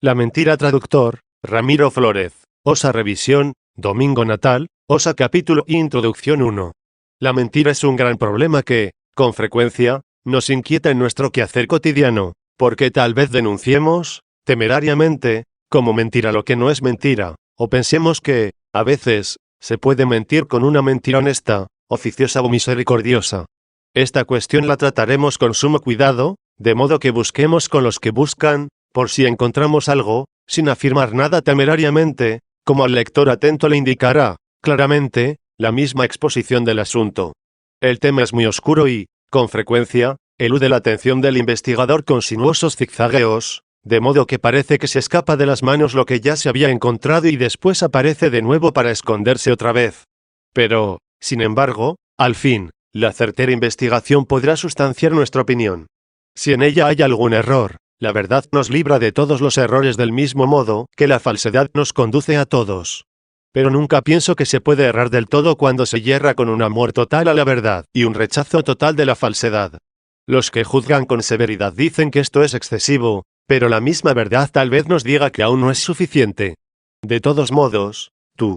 La mentira traductor, Ramiro Flórez. Osa Revisión, Domingo Natal, Osa Capítulo Introducción 1. La mentira es un gran problema que, con frecuencia, nos inquieta en nuestro quehacer cotidiano, porque tal vez denunciemos, temerariamente, como mentira lo que no es mentira, o pensemos que, a veces, se puede mentir con una mentira honesta, oficiosa o misericordiosa. Esta cuestión la trataremos con sumo cuidado, de modo que busquemos con los que buscan, por si encontramos algo, sin afirmar nada temerariamente, como al lector atento le indicará, claramente, la misma exposición del asunto. El tema es muy oscuro y, con frecuencia, elude la atención del investigador con sinuosos zigzagueos, de modo que parece que se escapa de las manos lo que ya se había encontrado y después aparece de nuevo para esconderse otra vez. Pero, sin embargo, al fin, la certera investigación podrá sustanciar nuestra opinión. Si en ella hay algún error, la verdad nos libra de todos los errores del mismo modo que la falsedad nos conduce a todos. Pero nunca pienso que se puede errar del todo cuando se yerra con un amor total a la verdad y un rechazo total de la falsedad. Los que juzgan con severidad dicen que esto es excesivo, pero la misma verdad tal vez nos diga que aún no es suficiente. De todos modos, tú,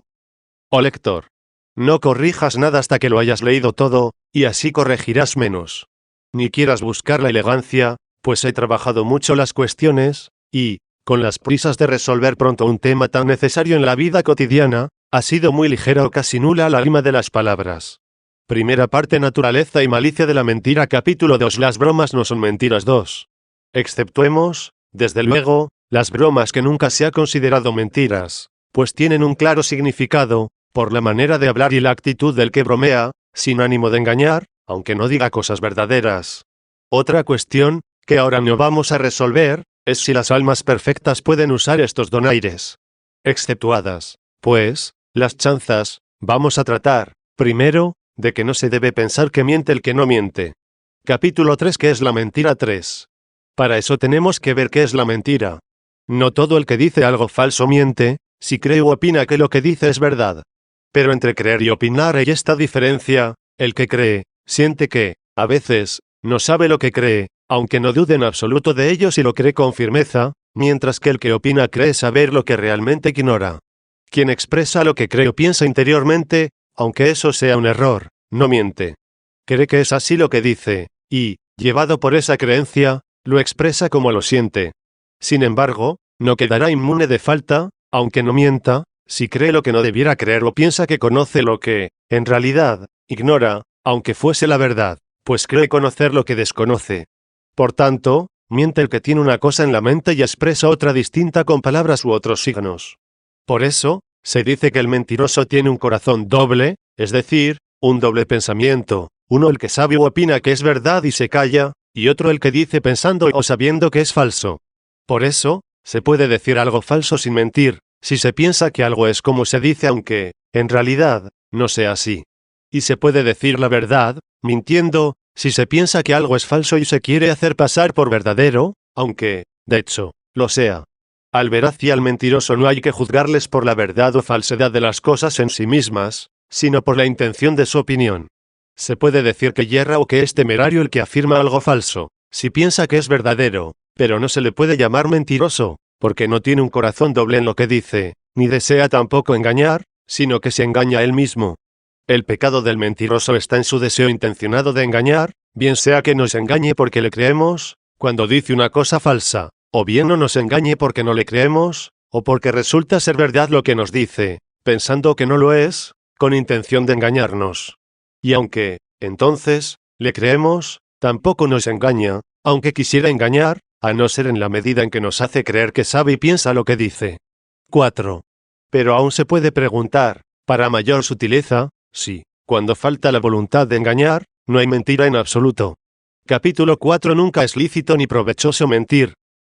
oh lector, no corrijas nada hasta que lo hayas leído todo, y así corregirás menos. Ni quieras buscar la elegancia, pues he trabajado mucho las cuestiones, y, con las prisas de resolver pronto un tema tan necesario en la vida cotidiana, ha sido muy ligera o casi nula la rima de las palabras. Primera parte: Naturaleza y malicia de la mentira. Capítulo 2. Las bromas no son mentiras. 2. Exceptuemos, desde luego, las bromas que nunca se ha considerado mentiras, pues tienen un claro significado, por la manera de hablar y la actitud del que bromea, sin ánimo de engañar, aunque no diga cosas verdaderas. Otra cuestión, que ahora no vamos a resolver, es si las almas perfectas pueden usar estos donaires. Exceptuadas, pues, las chanzas, vamos a tratar, primero, de que no se debe pensar que miente el que no miente. Capítulo 3. ¿Qué es la mentira? 3. Para eso tenemos que ver qué es la mentira. No todo el que dice algo falso miente, si cree o opina que lo que dice es verdad. Pero entre creer y opinar hay esta diferencia: el que cree, siente que, a veces, no sabe lo que cree, aunque no dude en absoluto de ello si lo cree con firmeza, mientras que el que opina cree saber lo que realmente ignora. Quien expresa lo que cree o piensa interiormente, aunque eso sea un error, no miente. Cree que es así lo que dice, y, llevado por esa creencia, lo expresa como lo siente. Sin embargo, no quedará inmune de falta, aunque no mienta, si cree lo que no debiera creer o piensa que conoce lo que, en realidad, ignora, aunque fuese la verdad, pues cree conocer lo que desconoce. Por tanto, miente el que tiene una cosa en la mente y expresa otra distinta con palabras u otros signos. Por eso, se dice que el mentiroso tiene un corazón doble, es decir, un doble pensamiento, uno el que sabe o opina que es verdad y se calla, y otro el que dice pensando o sabiendo que es falso. Por eso, se puede decir algo falso sin mentir, si se piensa que algo es como se dice aunque, en realidad, no sea así. Y se puede decir la verdad, mintiendo, si se piensa que algo es falso y se quiere hacer pasar por verdadero, aunque, de hecho, lo sea. Al veraz y al mentiroso no hay que juzgarles por la verdad o falsedad de las cosas en sí mismas, sino por la intención de su opinión. Se puede decir que yerra o que es temerario el que afirma algo falso, si piensa que es verdadero, pero no se le puede llamar mentiroso, porque no tiene un corazón doble en lo que dice, ni desea tampoco engañar, sino que se engaña a él mismo. El pecado del mentiroso está en su deseo intencionado de engañar, bien sea que nos engañe porque le creemos, cuando dice una cosa falsa, o bien no nos engañe porque no le creemos, o porque resulta ser verdad lo que nos dice, pensando que no lo es, con intención de engañarnos. Y aunque, entonces, le creemos, tampoco nos engaña, aunque quisiera engañar, a no ser en la medida en que nos hace creer que sabe y piensa lo que dice. 4. Pero aún se puede preguntar, para mayor sutileza, si, cuando falta la voluntad de engañar, no hay mentira en absoluto. Capítulo 4. Nunca es lícito ni provechoso mentir.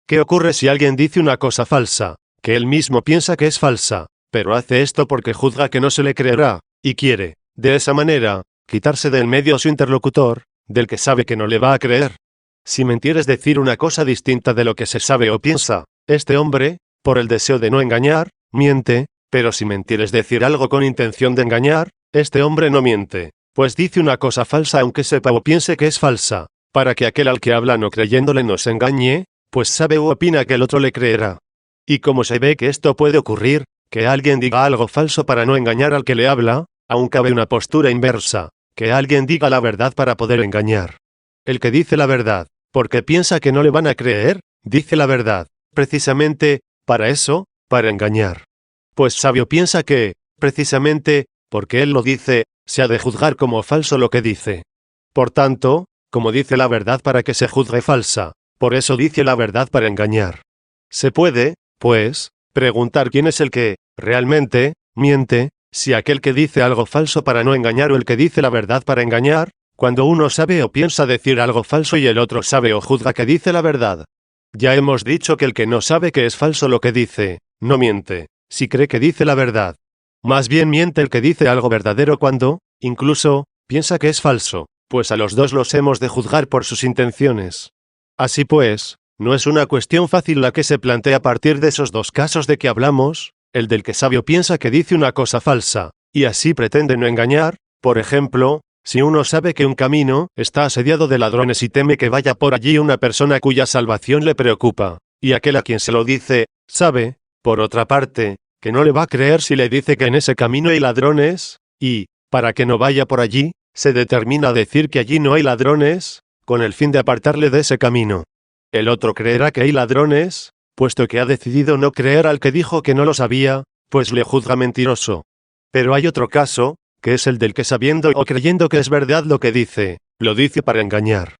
¿Qué ocurre si alguien dice una cosa falsa, que él mismo piensa que es falsa, pero hace esto porque juzga que no se le creerá, y quiere, de esa manera, quitarse del medio a su interlocutor, del que sabe que no le va a creer? Si mentir es decir una cosa distinta de lo que se sabe o piensa, este hombre, por el deseo de no engañar, miente, pero si mentir es decir algo con intención de engañar, este hombre no miente, pues dice una cosa falsa aunque sepa o piense que es falsa, para que aquel al que habla no creyéndole no se engañe, pues sabe o opina que el otro le creerá. Y como se ve que esto puede ocurrir, que alguien diga algo falso para no engañar al que le habla, aún cabe una postura inversa, que alguien diga la verdad para poder engañar. El que dice la verdad, porque piensa que no le van a creer, dice la verdad, precisamente, para eso, para engañar. Pues sabio piensa que, precisamente, porque él lo dice, se ha de juzgar como falso lo que dice. Por tanto, como dice la verdad para que se juzgue falsa, por eso dice la verdad para engañar. Se puede, pues, preguntar quién es el que, realmente, miente, si aquel que dice algo falso para no engañar o el que dice la verdad para engañar, cuando uno sabe o piensa decir algo falso y el otro sabe o juzga que dice la verdad. Ya hemos dicho que el que no sabe que es falso lo que dice, no miente, si cree que dice la verdad. Más bien miente el que dice algo verdadero cuando, incluso, piensa que es falso, pues a los dos los hemos de juzgar por sus intenciones. Así pues, no es una cuestión fácil la que se plantea a partir de esos dos casos de que hablamos, el del que sabio piensa que dice una cosa falsa, y así pretende no engañar, por ejemplo, si uno sabe que un camino está asediado de ladrones y teme que vaya por allí una persona cuya salvación le preocupa, y aquel a quien se lo dice, sabe, por otra parte, que no le va a creer si le dice que en ese camino hay ladrones, y, para que no vaya por allí, se determina a decir que allí no hay ladrones, con el fin de apartarle de ese camino. El otro creerá que hay ladrones, puesto que ha decidido no creer al que dijo que no lo sabía, pues le juzga mentiroso. Pero hay otro caso, que es el del que sabiendo o creyendo que es verdad lo que dice, lo dice para engañar.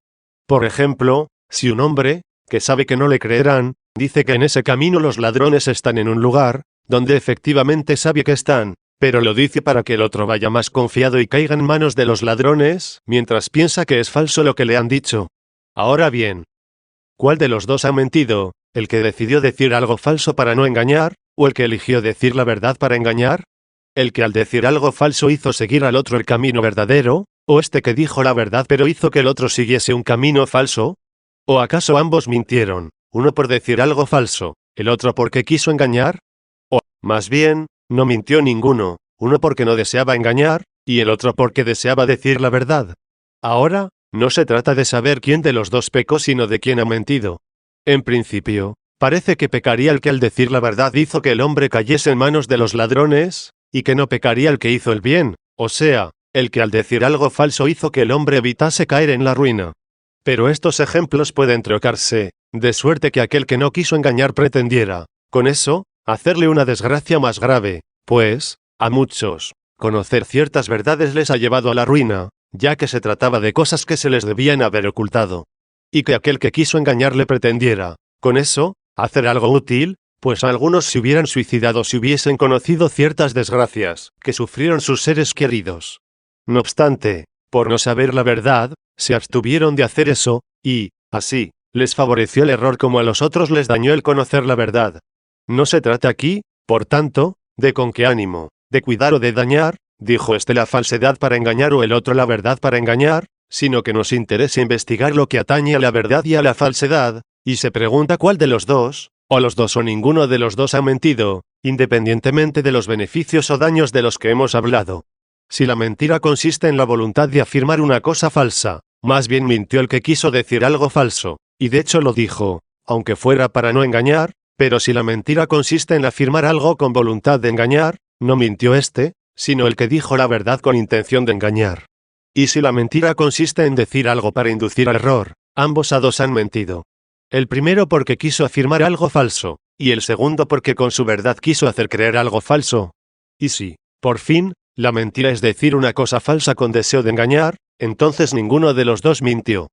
Por ejemplo, si un hombre, que sabe que no le creerán, dice que en ese camino los ladrones están en un lugar, donde efectivamente sabe que están, pero lo dice para que el otro vaya más confiado y caiga en manos de los ladrones, mientras piensa que es falso lo que le han dicho. Ahora bien, ¿cuál de los dos ha mentido, el que decidió decir algo falso para no engañar, o el que eligió decir la verdad para engañar? ¿El que al decir algo falso hizo seguir al otro el camino verdadero, o este que dijo la verdad pero hizo que el otro siguiese un camino falso? ¿O acaso ambos mintieron, uno por decir algo falso, el otro porque quiso engañar? O, más bien, no mintió ninguno, uno porque no deseaba engañar, y el otro porque deseaba decir la verdad. Ahora, no se trata de saber quién de los dos pecó sino de quién ha mentido. En principio, parece que pecaría el que al decir la verdad hizo que el hombre cayese en manos de los ladrones, y que no pecaría el que hizo el bien, o sea, el que al decir algo falso hizo que el hombre evitase caer en la ruina. Pero estos ejemplos pueden trocarse, de suerte que aquel que no quiso engañar pretendiera, con eso, hacerle una desgracia más grave, pues, a muchos, conocer ciertas verdades les ha llevado a la ruina, ya que se trataba de cosas que se les debían haber ocultado. Y que aquel que quiso engañarle pretendiera, con eso, hacer algo útil, pues algunos se hubieran suicidado si hubiesen conocido ciertas desgracias que sufrieron sus seres queridos. No obstante, por no saber la verdad, se abstuvieron de hacer eso, y, así, les favoreció el error como a los otros les dañó el conocer la verdad. No se trata aquí, por tanto, de con qué ánimo, de cuidar o de dañar, dijo este la falsedad para engañar o el otro la verdad para engañar, sino que nos interesa investigar lo que atañe a la verdad y a la falsedad, y se pregunta cuál de los dos, o los dos o ninguno de los dos ha mentido, independientemente de los beneficios o daños de los que hemos hablado. Si la mentira consiste en la voluntad de afirmar una cosa falsa, más bien mintió el que quiso decir algo falso, y de hecho lo dijo, aunque fuera para no engañar, pero si la mentira consiste en afirmar algo con voluntad de engañar, no mintió éste, sino el que dijo la verdad con intención de engañar. Y si la mentira consiste en decir algo para inducir al error, ambos a dos han mentido. El primero porque quiso afirmar algo falso, y el segundo porque con su verdad quiso hacer creer algo falso. Y si, por fin, la mentira es decir una cosa falsa con deseo de engañar, entonces ninguno de los dos mintió.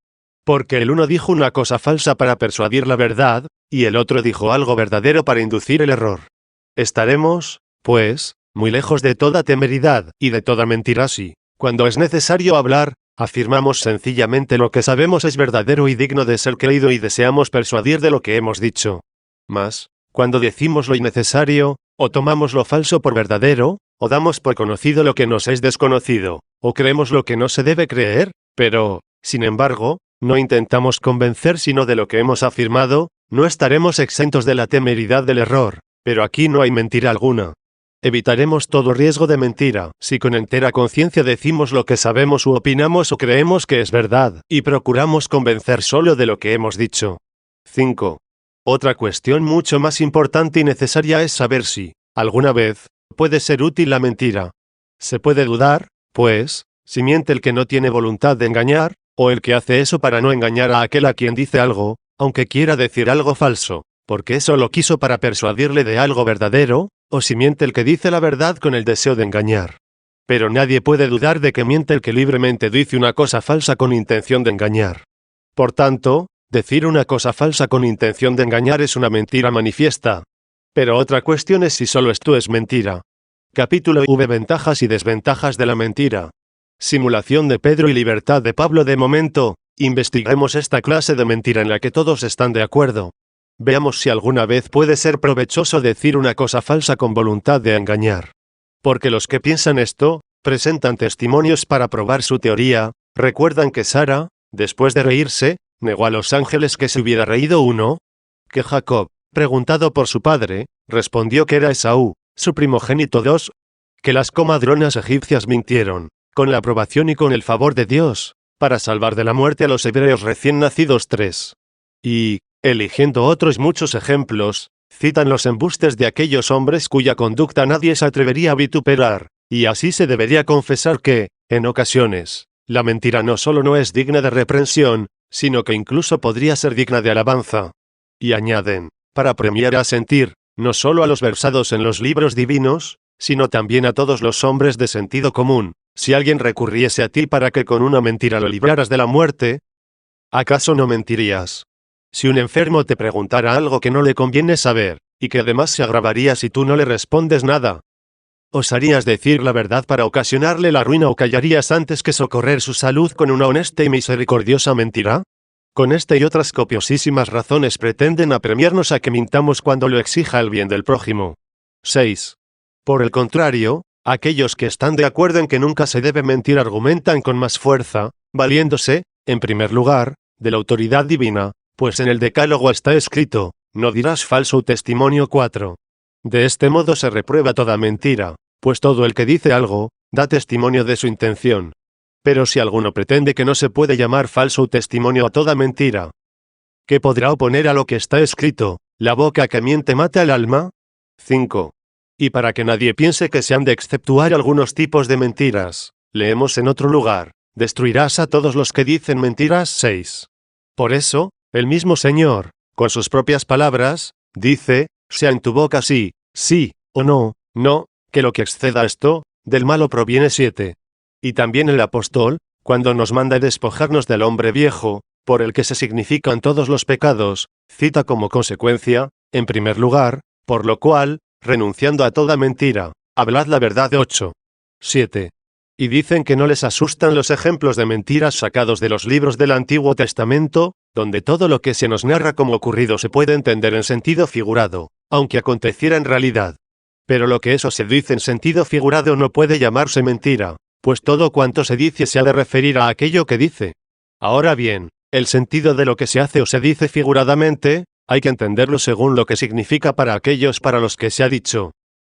Porque el uno dijo una cosa falsa para persuadir la verdad, y el otro dijo algo verdadero para inducir el error. Estaremos, pues, muy lejos de toda temeridad y de toda mentira si, cuando es necesario hablar, afirmamos sencillamente lo que sabemos es verdadero y digno de ser creído y deseamos persuadir de lo que hemos dicho. Mas, cuando decimos lo innecesario, o tomamos lo falso por verdadero, o damos por conocido lo que nos es desconocido, o creemos lo que no se debe creer, pero, sin embargo, no intentamos convencer sino de lo que hemos afirmado, no estaremos exentos de la temeridad del error, pero aquí no hay mentira alguna. Evitaremos todo riesgo de mentira, si con entera conciencia decimos lo que sabemos u opinamos o creemos que es verdad, y procuramos convencer solo de lo que hemos dicho. 5. Otra cuestión mucho más importante y necesaria es saber si, alguna vez, puede ser útil la mentira. Se puede dudar, pues, si miente el que no tiene voluntad de engañar, o el que hace eso para no engañar a aquel a quien dice algo, aunque quiera decir algo falso, porque eso lo quiso para persuadirle de algo verdadero, o si miente el que dice la verdad con el deseo de engañar. Pero nadie puede dudar de que miente el que libremente dice una cosa falsa con intención de engañar. Por tanto, decir una cosa falsa con intención de engañar es una mentira manifiesta. Pero otra cuestión es si solo esto es mentira. Capítulo V. Ventajas y desventajas de la mentira. Simulación de Pedro y libertad de Pablo. De momento, investiguemos esta clase de mentira en la que todos están de acuerdo. Veamos si alguna vez puede ser provechoso decir una cosa falsa con voluntad de engañar. Porque los que piensan esto, presentan testimonios para probar su teoría. Recuerdan que Sara, después de reírse, negó a los ángeles que se hubiera reído uno. Que Jacob, preguntado por su padre, respondió que era Esaú, su primogénito. 2. Que las comadronas egipcias mintieron, con la aprobación y con el favor de Dios, para salvar de la muerte a los hebreos recién nacidos. 3. Y, eligiendo otros muchos ejemplos, citan los embustes de aquellos hombres cuya conducta nadie se atrevería a vituperar, y así se debería confesar que, en ocasiones, la mentira no solo no es digna de reprensión, sino que incluso podría ser digna de alabanza. Y añaden, para premiar a sentir, no solo a los versados en los libros divinos, sino también a todos los hombres de sentido común, si alguien recurriese a ti para que con una mentira lo libraras de la muerte, ¿acaso no mentirías? Si un enfermo te preguntara algo que no le conviene saber, y que además se agravaría si tú no le respondes nada, ¿osarías decir la verdad para ocasionarle la ruina o callarías antes que socorrer su salud con una honesta y misericordiosa mentira? Con esta y otras copiosísimas razones pretenden apremiarnos a que mintamos cuando lo exija el bien del prójimo. 6. Por el contrario, aquellos que están de acuerdo en que nunca se debe mentir argumentan con más fuerza, valiéndose, en primer lugar, de la autoridad divina, pues en el Decálogo está escrito, no dirás falso testimonio. 4. De este modo se reprueba toda mentira, pues todo el que dice algo, da testimonio de su intención. Pero si alguno pretende que no se puede llamar falso testimonio a toda mentira, ¿qué podrá oponer a lo que está escrito? La boca que miente mata al alma. 5. Y para que nadie piense que se han de exceptuar algunos tipos de mentiras, leemos en otro lugar, destruirás a todos los que dicen mentiras. 6. Por eso, el mismo Señor, con sus propias palabras, dice, sea en tu boca sí, sí, o no, no, que lo que exceda esto, del malo proviene. 7. Y también el apóstol, cuando nos manda despojarnos del hombre viejo, por el que se significan todos los pecados, cita como consecuencia, en primer lugar, por lo cual, renunciando a toda mentira, hablad la verdad. 8. 7. Y dicen que no les asustan los ejemplos de mentiras sacados de los libros del Antiguo Testamento, donde todo lo que se nos narra como ocurrido se puede entender en sentido figurado, aunque aconteciera en realidad. Pero lo que eso se dice en sentido figurado no puede llamarse mentira, pues todo cuanto se dice se ha de referir a aquello que dice. Ahora bien, el sentido de lo que se hace o se dice figuradamente, hay que entenderlo según lo que significa para aquellos para los que se ha dicho.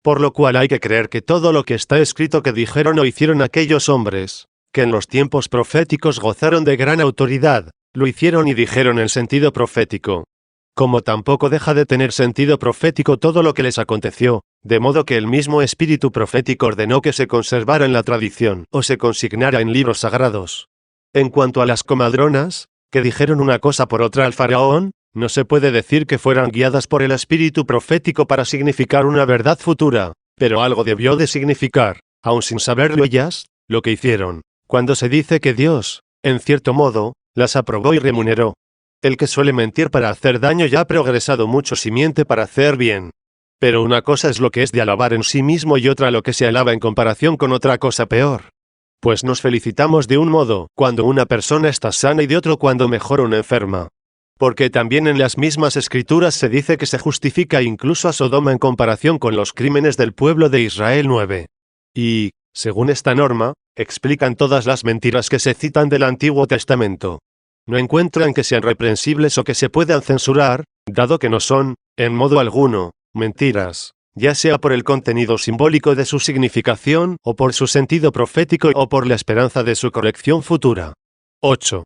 Por lo cual hay que creer que todo lo que está escrito que dijeron o hicieron aquellos hombres, que en los tiempos proféticos gozaron de gran autoridad, lo hicieron y dijeron en sentido profético. Como tampoco deja de tener sentido profético todo lo que les aconteció, de modo que el mismo espíritu profético ordenó que se conservara en la tradición o se consignara en libros sagrados. En cuanto a las comadronas, que dijeron una cosa por otra al faraón, no se puede decir que fueran guiadas por el espíritu profético para significar una verdad futura, pero algo debió de significar, aun sin saberlo ellas, lo que hicieron, cuando se dice que Dios, en cierto modo, las aprobó y remuneró. El que suele mentir para hacer daño ya ha progresado mucho si miente para hacer bien. Pero una cosa es lo que es de alabar en sí mismo y otra lo que se alaba en comparación con otra cosa peor. Pues nos felicitamos de un modo cuando una persona está sana y de otro cuando mejora una enferma. Porque también en las mismas escrituras se dice que se justifica incluso a Sodoma en comparación con los crímenes del pueblo de Israel. 9. Y, según esta norma, explican todas las mentiras que se citan del Antiguo Testamento. No encuentran que sean reprensibles o que se puedan censurar, dado que no son, en modo alguno, mentiras, ya sea por el contenido simbólico de su significación, o por su sentido profético, o por la esperanza de su corrección futura. 8.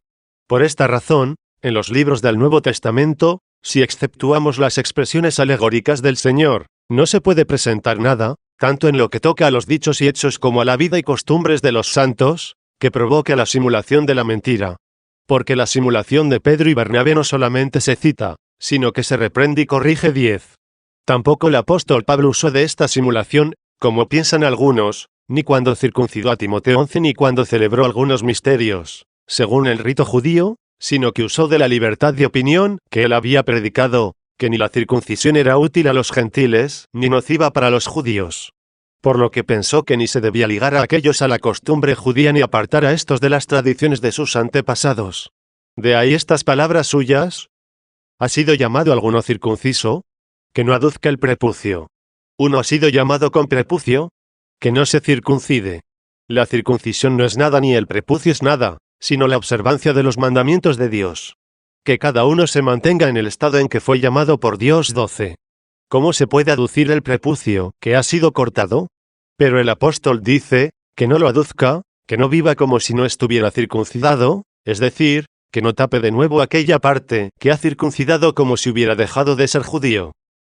Por esta razón, en los libros del Nuevo Testamento, Si exceptuamos las expresiones alegóricas del Señor, no se puede presentar nada, tanto en lo que toca a los dichos y hechos como a la vida y costumbres de los santos, que provoque la simulación de la mentira. Porque la simulación de Pedro y Bernabé no solamente se cita, sino que se reprende y corrige 10. Tampoco el apóstol Pablo usó de esta simulación, como piensan algunos, ni cuando circuncidó a Timoteo 11 ni cuando celebró algunos misterios, según el rito judío, sino que usó de la libertad de opinión que él había predicado, que ni la circuncisión era útil a los gentiles, ni nociva para los judíos. Por lo que pensó que ni se debía ligar a aquellos a la costumbre judía ni apartar a estos de las tradiciones de sus antepasados. De ahí estas palabras suyas: ¿ha sido llamado alguno circunciso? Que no aduzca el prepucio. ¿Uno ha sido llamado con prepucio? Que no se circuncide. La circuncisión no es nada ni el prepucio es nada, sino la observancia de los mandamientos de Dios. Que cada uno se mantenga en el estado en que fue llamado por Dios. 12. ¿Cómo se puede aducir el prepucio, que ha sido cortado? Pero el apóstol dice, que no lo aduzca, que no viva como si no estuviera circuncidado, es decir, que no tape de nuevo aquella parte que ha circuncidado como si hubiera dejado de ser judío.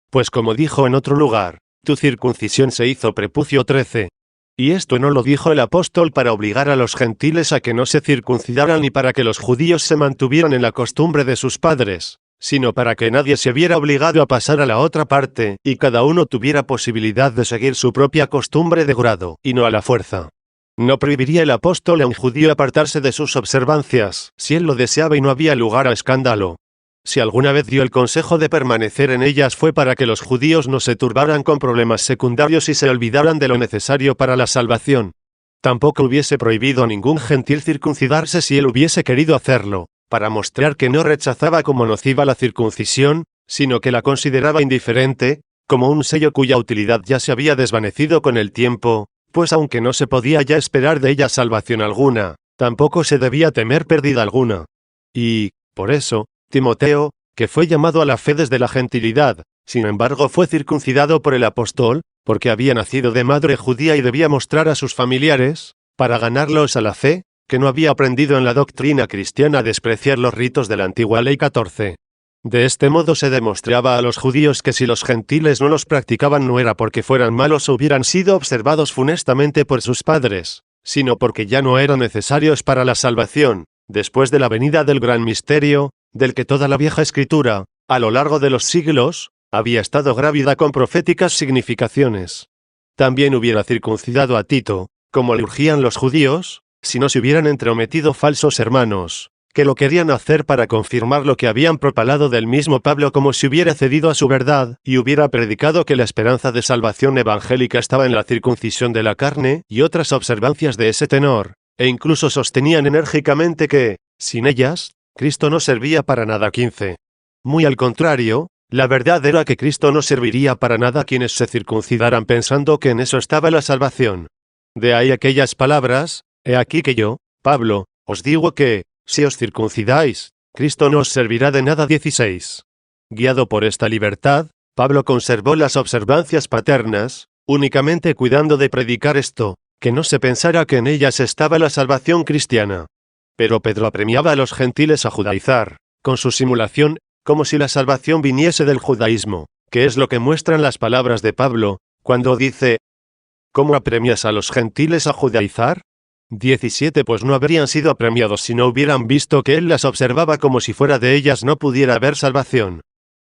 Pues como dijo en otro lugar, tu circuncisión se hizo prepucio. 13. Y esto no lo dijo el apóstol para obligar a los gentiles a que no se circuncidaran ni para que los judíos se mantuvieran en la costumbre de sus padres, sino para que nadie se viera obligado a pasar a la otra parte, y cada uno tuviera posibilidad de seguir su propia costumbre de grado, y no a la fuerza. No prohibiría el apóstol a un judío apartarse de sus observancias, si él lo deseaba y no había lugar a escándalo. Si alguna vez dio el consejo de permanecer en ellas fue para que los judíos no se turbaran con problemas secundarios y se olvidaran de lo necesario para la salvación. Tampoco hubiese prohibido a ningún gentil circuncidarse si él hubiese querido hacerlo, para mostrar que no rechazaba como nociva la circuncisión, sino que la consideraba indiferente, como un sello cuya utilidad ya se había desvanecido con el tiempo, pues aunque no se podía ya esperar de ella salvación alguna, tampoco se debía temer pérdida alguna. Y, por eso, Timoteo, que fue llamado a la fe desde la gentilidad, sin embargo fue circuncidado por el apóstol, porque había nacido de madre judía y debía mostrar a sus familiares, para ganarlos a la fe, que no había aprendido en la doctrina cristiana a despreciar los ritos de la antigua ley. 14. De este modo se demostraba a los judíos que si los gentiles no los practicaban no era porque fueran malos o hubieran sido observados funestamente por sus padres, sino porque ya no eran necesarios para la salvación, después de la venida del gran misterio, del que toda la vieja escritura, a lo largo de los siglos, había estado grávida con proféticas significaciones. También hubiera circuncidado a Tito, como le urgían los judíos, si no se hubieran entrometido falsos hermanos, que lo querían hacer para confirmar lo que habían propalado del mismo Pablo, como si hubiera cedido a su verdad, y hubiera predicado que la esperanza de salvación evangélica estaba en la circuncisión de la carne, y otras observancias de ese tenor, e incluso sostenían enérgicamente que, sin ellas, Cristo no servía para nada. 15. Muy al contrario, la verdad era que Cristo no serviría para nada a quienes se circuncidaran pensando que en eso estaba la salvación. De ahí aquellas palabras: he aquí que yo, Pablo, os digo que, si os circuncidáis, Cristo no os servirá de nada. 16. Guiado por esta libertad, Pablo conservó las observancias paternas, únicamente cuidando de predicar esto, que no se pensara que en ellas estaba la salvación cristiana. Pero Pedro apremiaba a los gentiles a judaizar, con su simulación, como si la salvación viniese del judaísmo, que es lo que muestran las palabras de Pablo, cuando dice: ¿cómo apremias a los gentiles a judaizar? 17. Pues no habrían sido apremiados si no hubieran visto que él las observaba como si fuera de ellas no pudiera haber salvación.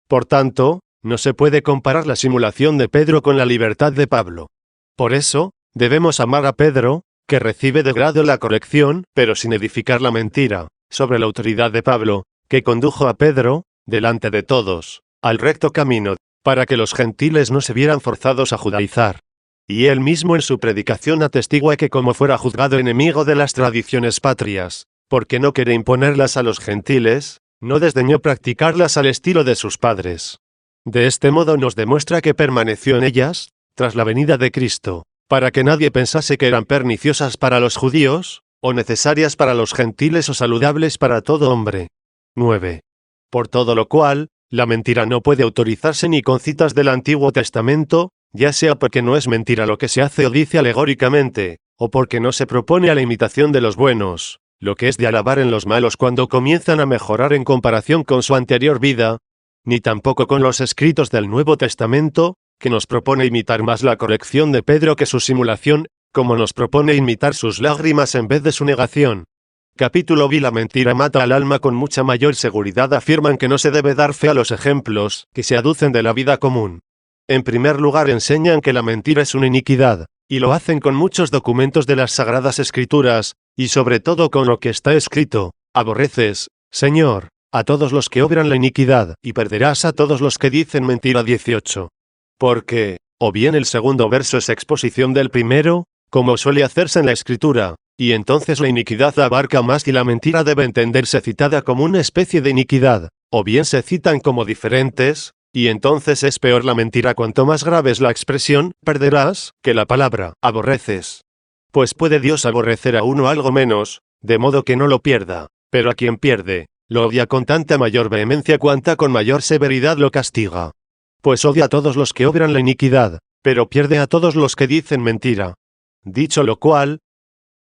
Por tanto, no se puede comparar la simulación de Pedro con la libertad de Pablo. Por eso, debemos amar a Pedro, que recibe de grado la corrección, pero sin edificar la mentira, sobre la autoridad de Pablo, que condujo a Pedro, delante de todos, al recto camino, para que los gentiles no se vieran forzados a judaizar. Y él mismo en su predicación atestigua que como fuera juzgado enemigo de las tradiciones patrias, porque no quiere imponerlas a los gentiles, no desdeñó practicarlas al estilo de sus padres. De este modo nos demuestra que permaneció en ellas, tras la venida de Cristo, para que nadie pensase que eran perniciosas para los judíos, o necesarias para los gentiles o saludables para todo hombre. 9. Por todo lo cual, la mentira no puede autorizarse ni con citas del Antiguo Testamento, ya sea porque no es mentira lo que se hace o dice alegóricamente, o porque no se propone a la imitación de los buenos, lo que es de alabar en los malos cuando comienzan a mejorar en comparación con su anterior vida. ni tampoco con los escritos del Nuevo Testamento, que nos propone imitar más la corrección de Pedro que su simulación, como nos propone imitar sus lágrimas en vez de su negación. Capítulo B. La mentira mata al alma. Con mucha mayor seguridad afirman que no se debe dar fe a los ejemplos que se aducen de la vida común. En primer lugar enseñan que la mentira es una iniquidad, y lo hacen con muchos documentos de las Sagradas Escrituras, y sobre todo con lo que está escrito: aborreces, Señor, a todos los que obran la iniquidad, y perderás a todos los que dicen mentira. 18. Porque, o bien el segundo verso es exposición del primero, como suele hacerse en la Escritura, y entonces la iniquidad abarca más y la mentira debe entenderse citada como una especie de iniquidad, o bien se citan como diferentes, y entonces es peor la mentira cuanto más grave es la expresión, perderás, que la palabra, aborreces. Pues puede Dios aborrecer a uno algo menos, de modo que no lo pierda, pero a quien pierde, lo odia con tanta mayor vehemencia cuanta con mayor severidad lo castiga. Pues odia a todos los que obran la iniquidad, pero pierde a todos los que dicen mentira. Dicho lo cual,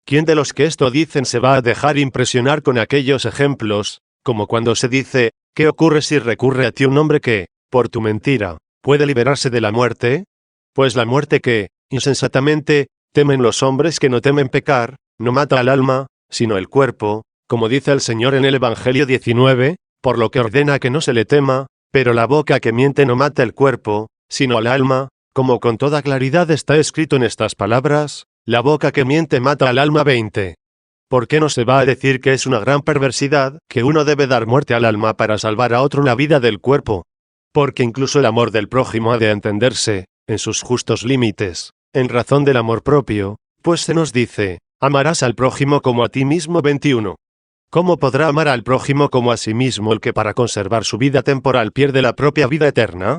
¿quién de los que esto dicen se va a dejar impresionar con aquellos ejemplos, como cuando se dice: ¿qué ocurre si recurre a ti un hombre que, por tu mentira, puede liberarse de la muerte? Pues la muerte que, insensatamente, temen los hombres que no temen pecar, no mata al alma, sino el cuerpo, como dice el Señor en el Evangelio 19, por lo que ordena que no se le tema, pero la boca que miente no mata el cuerpo, sino al alma, como con toda claridad está escrito en estas palabras: la boca que miente mata al alma. 20. ¿Por qué no se va a decir que es una gran perversidad, que uno debe dar muerte al alma para salvar a otro la vida del cuerpo? Porque incluso el amor del prójimo ha de entenderse, en sus justos límites, en razón del amor propio, pues se nos dice: amarás al prójimo como a ti mismo. 21. ¿Cómo podrá amar al prójimo como a sí mismo el que para conservar su vida temporal pierde la propia vida eterna?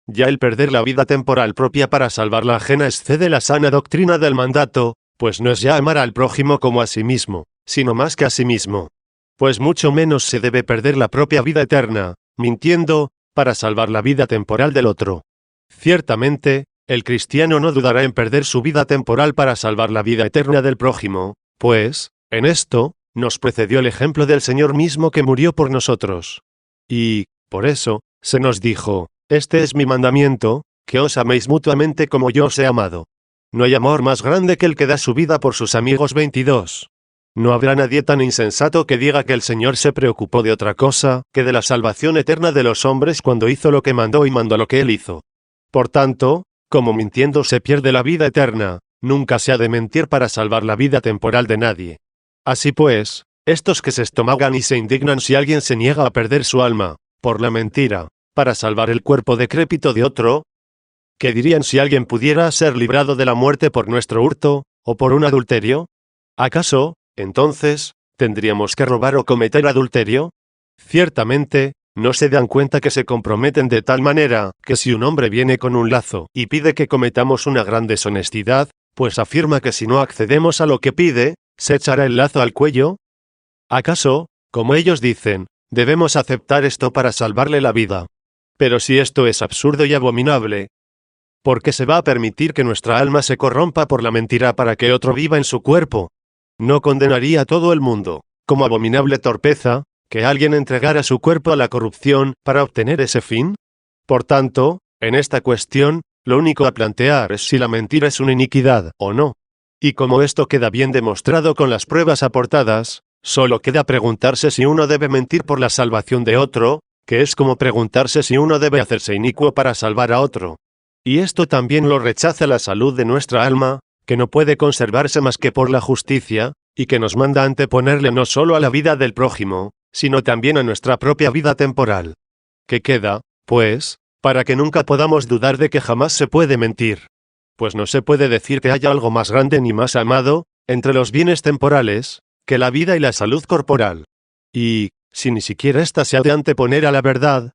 Ya el perder la vida temporal propia para salvar la ajena excede la sana doctrina del mandato, pues no es ya amar al prójimo como a sí mismo, sino más que a sí mismo. Pues mucho menos se debe perder la propia vida eterna, mintiendo, para salvar la vida temporal del otro. Ciertamente, el cristiano no dudará en perder su vida temporal para salvar la vida eterna del prójimo, pues, en esto, nos precedió el ejemplo del Señor mismo que murió por nosotros. Y, por eso, se nos dijo: este es mi mandamiento, que os améis mutuamente como yo os he amado. No hay amor más grande que el que da su vida por sus amigos. 22. No habrá nadie tan insensato que diga que el Señor se preocupó de otra cosa que de la salvación eterna de los hombres cuando hizo lo que mandó y mandó lo que él hizo. Por tanto, como mintiendo se pierde la vida eterna, nunca se ha de mentir para salvar la vida temporal de nadie. Así pues, estos que se estomagan y se indignan si alguien se niega a perder su alma, por la mentira, para salvar el cuerpo decrépito de otro, ¿qué dirían si alguien pudiera ser librado de la muerte por nuestro hurto, o por un adulterio? ¿Acaso, entonces, tendríamos que robar o cometer adulterio? Ciertamente, no se dan cuenta que se comprometen de tal manera, que si un hombre viene con un lazo y pide que cometamos una gran deshonestidad, pues afirma que si no accedemos a lo que pide, se echará el lazo al cuello. ¿Acaso, como ellos dicen, debemos aceptar esto para salvarle la vida? Pero si esto es absurdo y abominable, ¿por qué se va a permitir que nuestra alma se corrompa por la mentira para que otro viva en su cuerpo? ¿No condenaría a todo el mundo, como abominable torpeza, que alguien entregara su cuerpo a la corrupción para obtener ese fin? Por tanto, en esta cuestión, lo único a plantear es si la mentira es una iniquidad o no. Y como esto queda bien demostrado con las pruebas aportadas, solo queda preguntarse si uno debe mentir por la salvación de otro, que es como preguntarse si uno debe hacerse inicuo para salvar a otro. Y esto también lo rechaza la salud de nuestra alma, que no puede conservarse más que por la justicia, y que nos manda anteponerle no solo a la vida del prójimo, sino también a nuestra propia vida temporal. ¿Qué queda, pues, para que nunca podamos dudar de que jamás se puede mentir? Pues no se puede decir que haya algo más grande ni más amado, entre los bienes temporales, que la vida y la salud corporal. Y, si ni siquiera ésta se ha de anteponer a la verdad,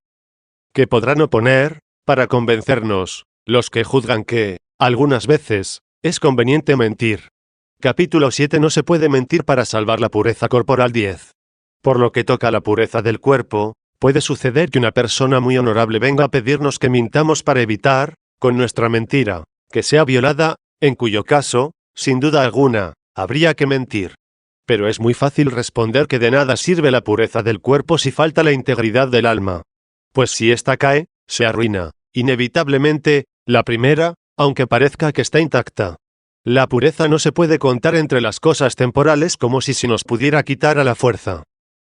¿qué podrán oponer, para convencernos, los que juzgan que, algunas veces, es conveniente mentir? Capítulo 7. No se puede mentir para salvar la pureza corporal. 10. Por lo que toca a la pureza del cuerpo, puede suceder que una persona muy honorable venga a pedirnos que mintamos para evitar, con nuestra mentira, que sea violada, en cuyo caso, sin duda alguna, habría que mentir. Pero es muy fácil responder que de nada sirve la pureza del cuerpo si falta la integridad del alma. Pues si ésta cae, se arruina, inevitablemente, la primera, aunque parezca que está intacta. La pureza no se puede contar entre las cosas temporales como si se nos pudiera quitar a la fuerza.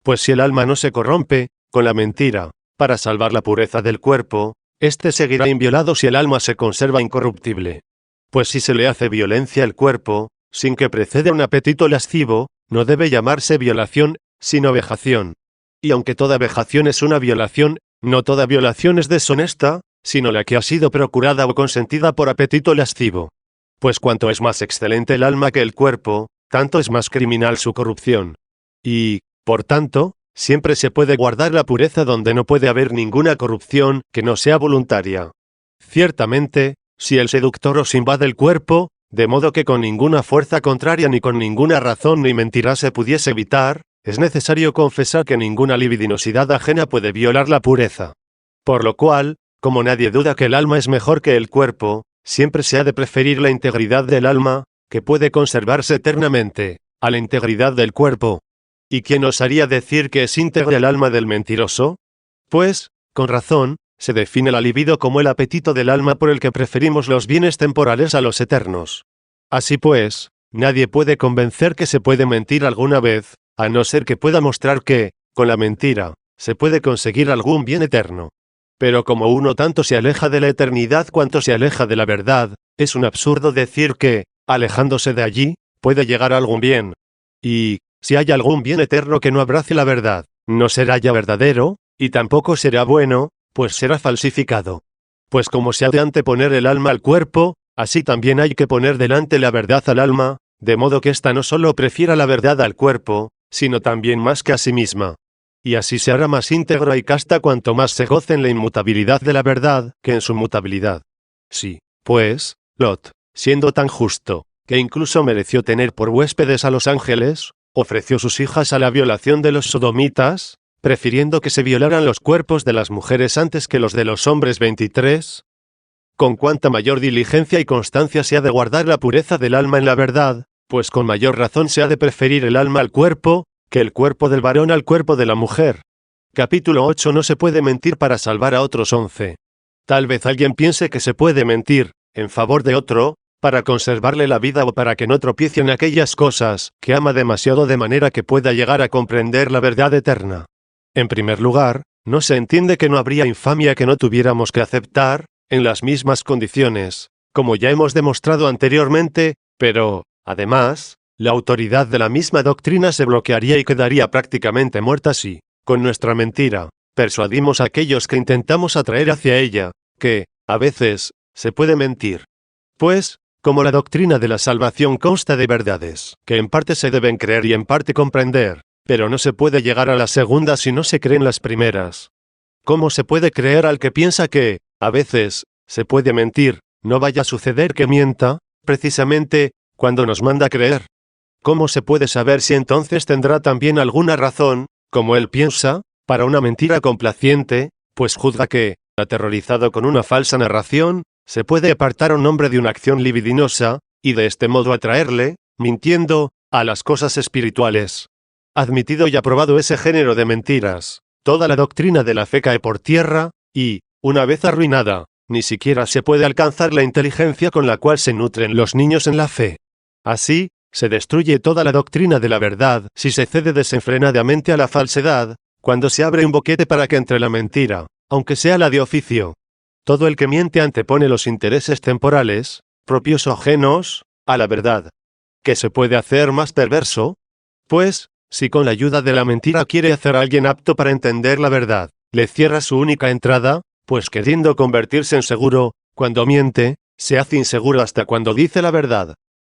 Pues si el alma no se corrompe, con la mentira, para salvar la pureza del cuerpo, éste seguirá inviolado si el alma se conserva incorruptible. Pues si se le hace violencia al cuerpo, sin que preceda un apetito lascivo, no debe llamarse violación, sino vejación. Y aunque toda vejación es una violación, no toda violación es deshonesta, sino la que ha sido procurada o consentida por apetito lascivo. Pues cuanto es más excelente el alma que el cuerpo, tanto es más criminal su corrupción. Y, por tanto, siempre se puede guardar la pureza donde no puede haber ninguna corrupción que no sea voluntaria. Ciertamente, si el seductor os invade el cuerpo, de modo que con ninguna fuerza contraria ni con ninguna razón ni mentira se pudiese evitar, es necesario confesar que ninguna libidinosidad ajena puede violar la pureza. Por lo cual, como nadie duda que el alma es mejor que el cuerpo, siempre se ha de preferir la integridad del alma, que puede conservarse eternamente, a la integridad del cuerpo. ¿Y quién osaría decir que es íntegra el alma del mentiroso? Pues, con razón, se define la libido como el apetito del alma por el que preferimos los bienes temporales a los eternos. Así pues, nadie puede convencer que se puede mentir alguna vez, a no ser que pueda mostrar que, con la mentira, se puede conseguir algún bien eterno. Pero como uno tanto se aleja de la eternidad cuanto se aleja de la verdad, es un absurdo decir que, alejándose de allí, puede llegar a algún bien. Y, si hay algún bien eterno que no abrace la verdad, no será ya verdadero, y tampoco será bueno, pues será falsificado. Pues como se ha de anteponer el alma al cuerpo, así también hay que poner delante la verdad al alma, de modo que ésta no solo prefiera la verdad al cuerpo, sino también más que a sí misma. Y así se hará más íntegra y casta cuanto más se goce en la inmutabilidad de la verdad que en su mutabilidad. Sí, pues, Lot, siendo tan justo, que incluso mereció tener por huéspedes a los ángeles, ofreció sus hijas a la violación de los sodomitas, prefiriendo que se violaran los cuerpos de las mujeres antes que los de los hombres. 23. Con cuánta mayor diligencia y constancia se ha de guardar la pureza del alma en la verdad, pues con mayor razón se ha de preferir el alma al cuerpo, que el cuerpo del varón al cuerpo de la mujer. Capítulo 8. No se puede mentir para salvar a otros. 11. Tal vez alguien piense que se puede mentir, en favor de otro, para conservarle la vida o para que no tropiece en aquellas cosas que ama demasiado de manera que pueda llegar a comprender la verdad eterna. En primer lugar, no se entiende que no habría infamia que no tuviéramos que aceptar, en las mismas condiciones, como ya hemos demostrado anteriormente, pero, además, la autoridad de la misma doctrina se bloquearía y quedaría prácticamente muerta si, con nuestra mentira, persuadimos a aquellos que intentamos atraer hacia ella, que, a veces, se puede mentir. Pues, como la doctrina de la salvación consta de verdades, que en parte se deben creer y en parte comprender, pero no se puede llegar a la segunda si no se creen las primeras. ¿Cómo se puede creer al que piensa que, a veces, se puede mentir, no vaya a suceder que mienta, precisamente, cuando nos manda creer? ¿Cómo se puede saber si entonces tendrá también alguna razón, como él piensa, para una mentira complaciente, pues juzga que, aterrorizado con una falsa narración, se puede apartar a un hombre de una acción libidinosa, y de este modo atraerle, mintiendo, a las cosas espirituales? Admitido y aprobado ese género de mentiras, toda la doctrina de la fe cae por tierra, y, una vez arruinada, ni siquiera se puede alcanzar la inteligencia con la cual se nutren los niños en la fe. Así, se destruye toda la doctrina de la verdad si se cede desenfrenadamente a la falsedad, cuando se abre un boquete para que entre la mentira, aunque sea la de oficio. Todo el que miente antepone los intereses temporales, propios o ajenos, a la verdad. ¿Qué se puede hacer más perverso? Pues, si con la ayuda de la mentira quiere hacer a alguien apto para entender la verdad, le cierra su única entrada, pues queriendo convertirse en seguro, cuando miente, se hace inseguro hasta cuando dice la verdad.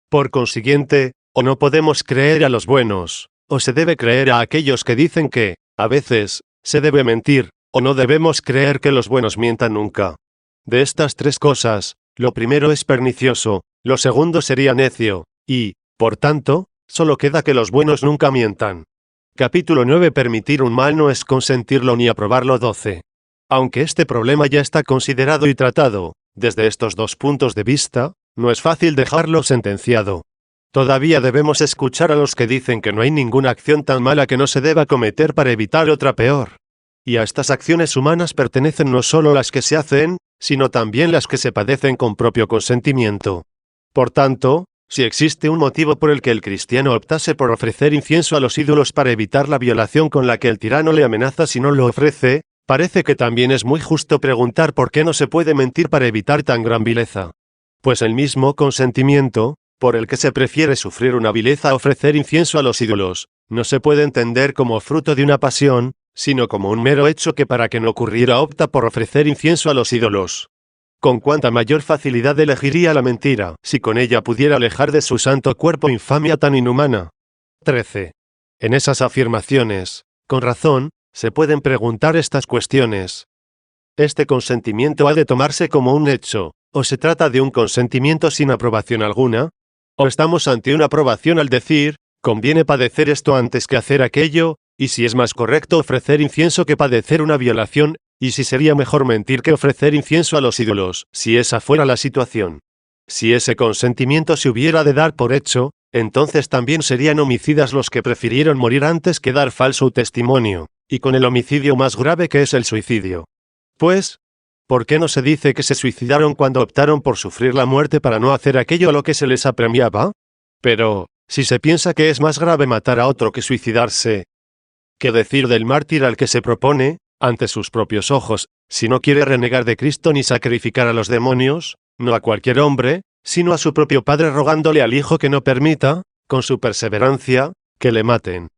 Por consiguiente, o no podemos creer a los buenos, o se debe creer a aquellos que dicen que, a veces, se debe mentir, o no debemos creer que los buenos mientan nunca. De estas tres cosas, lo primero es pernicioso, lo segundo sería necio, y, por tanto, solo queda que los buenos nunca mientan. Capítulo 9. Permitir un mal no es consentirlo ni aprobarlo. 12. Aunque este problema ya está considerado y tratado, desde estos dos puntos de vista, no es fácil dejarlo sentenciado. Todavía debemos escuchar a los que dicen que no hay ninguna acción tan mala que no se deba cometer para evitar otra peor. y a estas acciones humanas pertenecen no solo las que se hacen, sino también las que se padecen con propio consentimiento. Por tanto, si existe un motivo por el que el cristiano optase por ofrecer incienso a los ídolos para evitar la violación con la que el tirano le amenaza si no lo ofrece, parece que también es muy justo preguntar por qué no se puede mentir para evitar tan gran vileza. Pues el mismo consentimiento, por el que se prefiere sufrir una vileza a ofrecer incienso a los ídolos, no se puede entender como fruto de una pasión, sino como un mero hecho que para que no ocurriera opta por ofrecer incienso a los ídolos. Con cuánta mayor facilidad elegiría la mentira, si con ella pudiera alejar de su santo cuerpo infamia tan inhumana. 13. En esas afirmaciones, con razón, se pueden preguntar estas cuestiones. ¿Este consentimiento ha de tomarse como un hecho, o se trata de un consentimiento sin aprobación alguna? ¿O estamos ante una aprobación al decir, conviene padecer esto antes que hacer aquello, y si es más correcto ofrecer incienso que padecer una violación, y si sería mejor mentir que ofrecer incienso a los ídolos, si esa fuera la situación? Si ese consentimiento se hubiera de dar por hecho, entonces también serían homicidas los que prefirieron morir antes que dar falso testimonio, y con el homicidio más grave que es el suicidio. Pues, ¿por qué no se dice que se suicidaron cuando optaron por sufrir la muerte para no hacer aquello a lo que se les apremiaba? Pero, si se piensa que es más grave matar a otro que suicidarse, ¿qué decir del mártir al que se propone, ante sus propios ojos, si no quiere renegar de Cristo ni sacrificar a los demonios, no a cualquier hombre, sino a su propio Padre rogándole al Hijo que no permita, con su perseverancia, que le maten?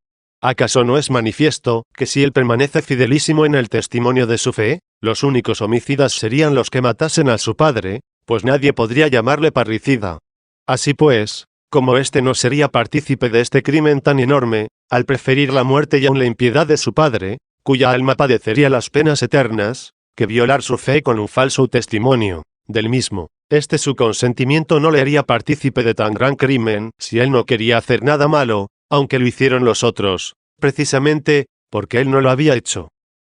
¿Acaso no es manifiesto, que si él permanece fidelísimo en el testimonio de su fe, los únicos homicidas serían los que matasen a su Padre, pues nadie podría llamarle parricida? Así pues, como éste no sería partícipe de este crimen tan enorme, al preferir la muerte y aun la impiedad de su Padre, cuya alma padecería las penas eternas, que violar su fe con un falso testimonio del mismo, este su consentimiento no le haría partícipe de tan gran crimen, si él no quería hacer nada malo, aunque lo hicieron los otros, precisamente, porque él no lo había hecho.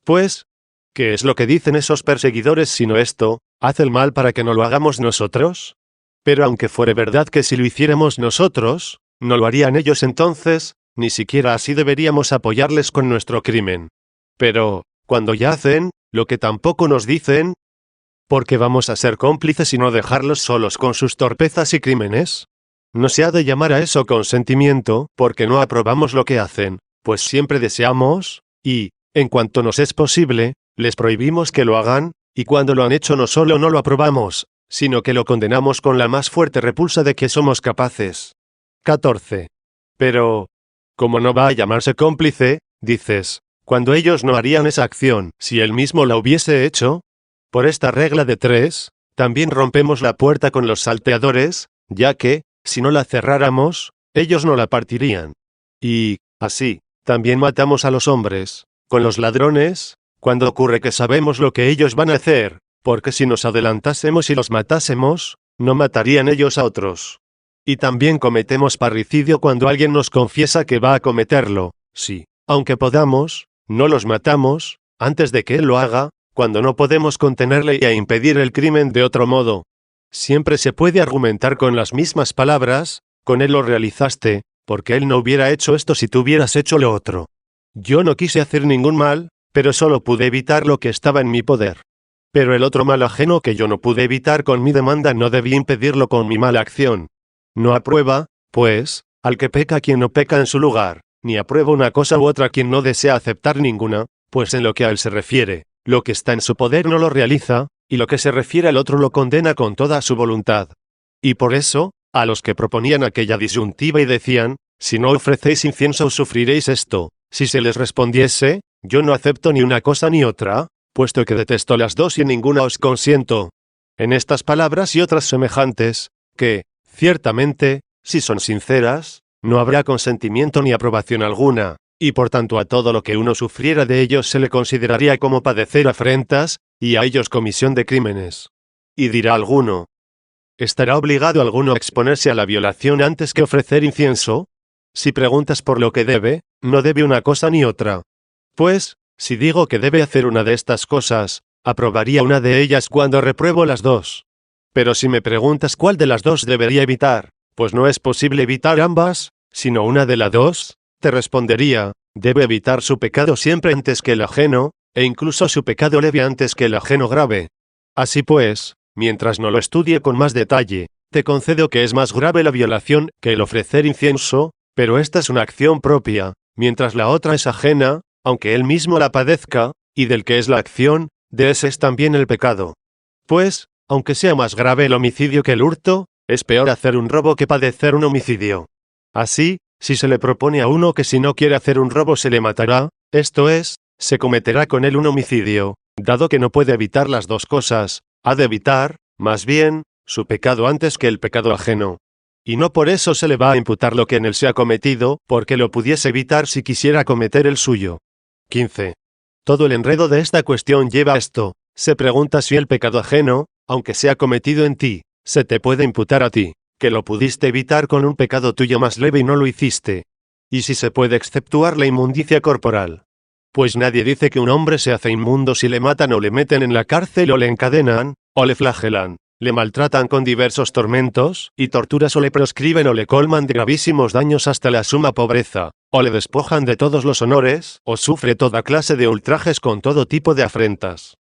Pues, ¿qué es lo que dicen esos perseguidores sino esto, haz el mal para que no lo hagamos nosotros? Pero aunque fuere verdad que si lo hiciéramos nosotros, no lo harían ellos entonces, ni siquiera así deberíamos apoyarles con nuestro crimen. Pero, cuando ya hacen, lo que tampoco nos dicen, ¿por qué vamos a ser cómplices y no dejarlos solos con sus torpezas y crímenes? No se ha de llamar a eso consentimiento, porque no aprobamos lo que hacen, pues siempre deseamos, y, en cuanto nos es posible, les prohibimos que lo hagan, y cuando lo han hecho no solo no lo aprobamos, sino que lo condenamos con la más fuerte repulsa de que somos capaces. 14. Pero, ¿cómo no va a llamarse cómplice, dices, cuando ellos no harían esa acción, si él mismo la hubiese hecho? Por esta regla de 3, también rompemos la puerta con los salteadores, ya que, si no la cerráramos, ellos no la partirían. Y, así, también matamos a los hombres, con los ladrones, cuando ocurre que sabemos lo que ellos van a hacer, porque si nos adelantásemos y los matásemos, no matarían ellos a otros. Y también cometemos parricidio cuando alguien nos confiesa que va a cometerlo, si, aunque podamos, no los matamos, antes de que él lo haga, cuando no podemos contenerle y a impedir el crimen de otro modo. Siempre se puede argumentar con las mismas palabras, con él lo realizaste, porque él no hubiera hecho esto si tú hubieras hecho lo otro. Yo no quise hacer ningún mal, pero solo pude evitar lo que estaba en mi poder. Pero el otro mal ajeno que yo no pude evitar con mi demanda no debí impedirlo con mi mala acción. No aprueba, pues, al que peca quien no peca en su lugar, ni aprueba una cosa u otra quien no desea aceptar ninguna, pues en lo que a él se refiere, lo que está en su poder no lo realiza, y lo que se refiere al otro lo condena con toda su voluntad. Y por eso, a los que proponían aquella disyuntiva y decían, si no ofrecéis incienso sufriréis esto, si se les respondiese, yo no acepto ni una cosa ni otra, puesto que detesto las dos y en ninguna os consiento. En estas palabras y otras semejantes, que, ciertamente, si son sinceras, no habrá consentimiento ni aprobación alguna, y por tanto a todo lo que uno sufriera de ellos se le consideraría como padecer afrentas, y a ellos comisión de crímenes. Y dirá alguno, ¿estará obligado alguno a exponerse a la violación antes que ofrecer incienso? Si preguntas por lo que debe, no debe una cosa ni otra. Pues, si digo que debe hacer una de estas cosas, aprobaría una de ellas cuando repruebo las dos. Pero si me preguntas cuál de las dos debería evitar, pues no es posible evitar ambas, sino una de las dos, te respondería, debe evitar su pecado siempre antes que el ajeno, e incluso su pecado leve antes que el ajeno grave. Así pues, mientras no lo estudie con más detalle, te concedo que es más grave la violación que el ofrecer incienso, pero esta es una acción propia, mientras la otra es ajena, aunque él mismo la padezca, y del que es la acción, de ese es también el pecado. Pues, aunque sea más grave el homicidio que el hurto, es peor hacer un robo que padecer un homicidio. Así, si se le propone a uno que si no quiere hacer un robo se le matará, esto es, se cometerá con él un homicidio, dado que no puede evitar las dos cosas, ha de evitar, más bien, su pecado antes que el pecado ajeno. Y no por eso se le va a imputar lo que en él se ha cometido, porque lo pudiese evitar si quisiera cometer el suyo. 15. Todo el enredo de esta cuestión lleva a esto. Se pregunta si el pecado ajeno, aunque sea cometido en ti, se te puede imputar a ti, que lo pudiste evitar con un pecado tuyo más leve y no lo hiciste. Y si se puede exceptuar la inmundicia corporal. Pues nadie dice que un hombre se hace inmundo si le matan o le meten en la cárcel o le encadenan, o le flagelan, le maltratan con diversos tormentos y torturas o le proscriben o le colman de gravísimos daños hasta la suma pobreza, o le despojan de todos los honores, o sufre toda clase de ultrajes con todo tipo de afrentas.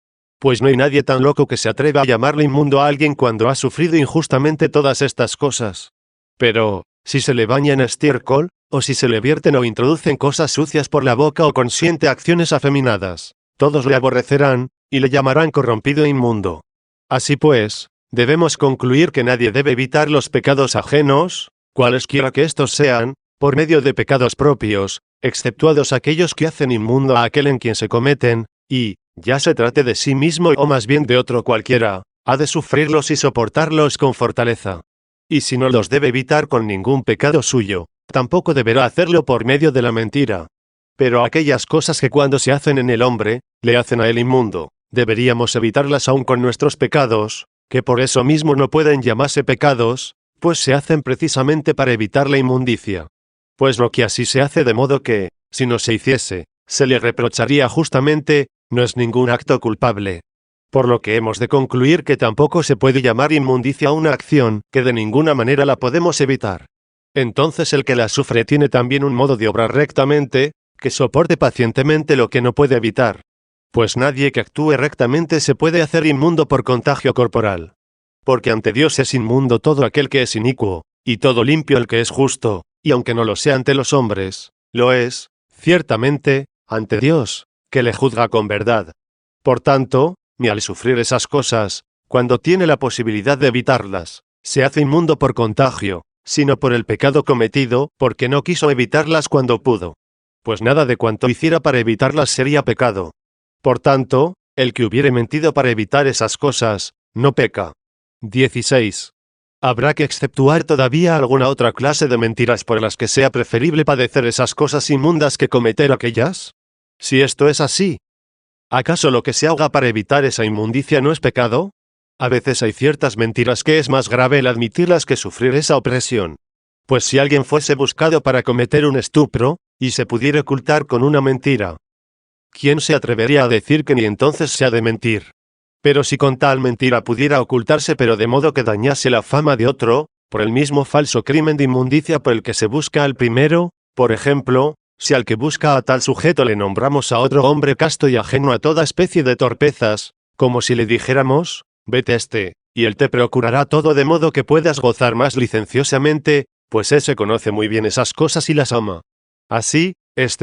Pues no hay nadie tan loco que se atreva a llamarle inmundo a alguien cuando ha sufrido injustamente todas estas cosas. Pero, si se le baña en estiércol, o si se le vierten o introducen cosas sucias por la boca o consiente acciones afeminadas, todos le aborrecerán, y le llamarán corrompido e inmundo. Así pues, debemos concluir que nadie debe evitar los pecados ajenos, cualesquiera que estos sean, por medio de pecados propios, exceptuados aquellos que hacen inmundo a aquel en quien se cometen, y, ya se trate de sí mismo o más bien de otro cualquiera, ha de sufrirlos y soportarlos con fortaleza. Y si no los debe evitar con ningún pecado suyo, tampoco deberá hacerlo por medio de la mentira. Pero aquellas cosas que cuando se hacen en el hombre, le hacen a él inmundo, deberíamos evitarlas aún con nuestros pecados, que por eso mismo no pueden llamarse pecados, pues se hacen precisamente para evitar la inmundicia. Pues lo que así se hace de modo que, si no se hiciese, se le reprocharía justamente, no es ningún acto culpable. Por lo que hemos de concluir que tampoco se puede llamar inmundicia a una acción que de ninguna manera la podemos evitar. Entonces el que la sufre tiene también un modo de obrar rectamente, que soporte pacientemente lo que no puede evitar. Pues nadie que actúe rectamente se puede hacer inmundo por contagio corporal. Porque ante Dios es inmundo todo aquel que es inicuo, y todo limpio el que es justo, y aunque no lo sea ante los hombres, lo es, ciertamente, ante Dios, que le juzga con verdad. Por tanto, ni al sufrir esas cosas, cuando tiene la posibilidad de evitarlas, se hace inmundo por contagio, sino por el pecado cometido, porque no quiso evitarlas cuando pudo. Pues nada de cuanto hiciera para evitarlas sería pecado. Por tanto, el que hubiere mentido para evitar esas cosas, no peca. 16. ¿Habrá que exceptuar todavía alguna otra clase de mentiras por las que sea preferible padecer esas cosas inmundas que cometer aquellas? Si esto es así, ¿acaso lo que se haga para evitar esa inmundicia no es pecado? A veces hay ciertas mentiras que es más grave el admitirlas que sufrir esa opresión. Pues si alguien fuese buscado para cometer un estupro, y se pudiera ocultar con una mentira, ¿quién se atrevería a decir que ni entonces se ha de mentir? Pero si con tal mentira pudiera ocultarse pero de modo que dañase la fama de otro, por el mismo falso crimen de inmundicia por el que se busca al primero, por ejemplo, si al que busca a tal sujeto le nombramos a otro hombre casto y ajeno a toda especie de torpezas, como si le dijéramos, vete y él te procurará todo de modo que puedas gozar más licenciosamente, pues ese conoce muy bien esas cosas y las ama. Así,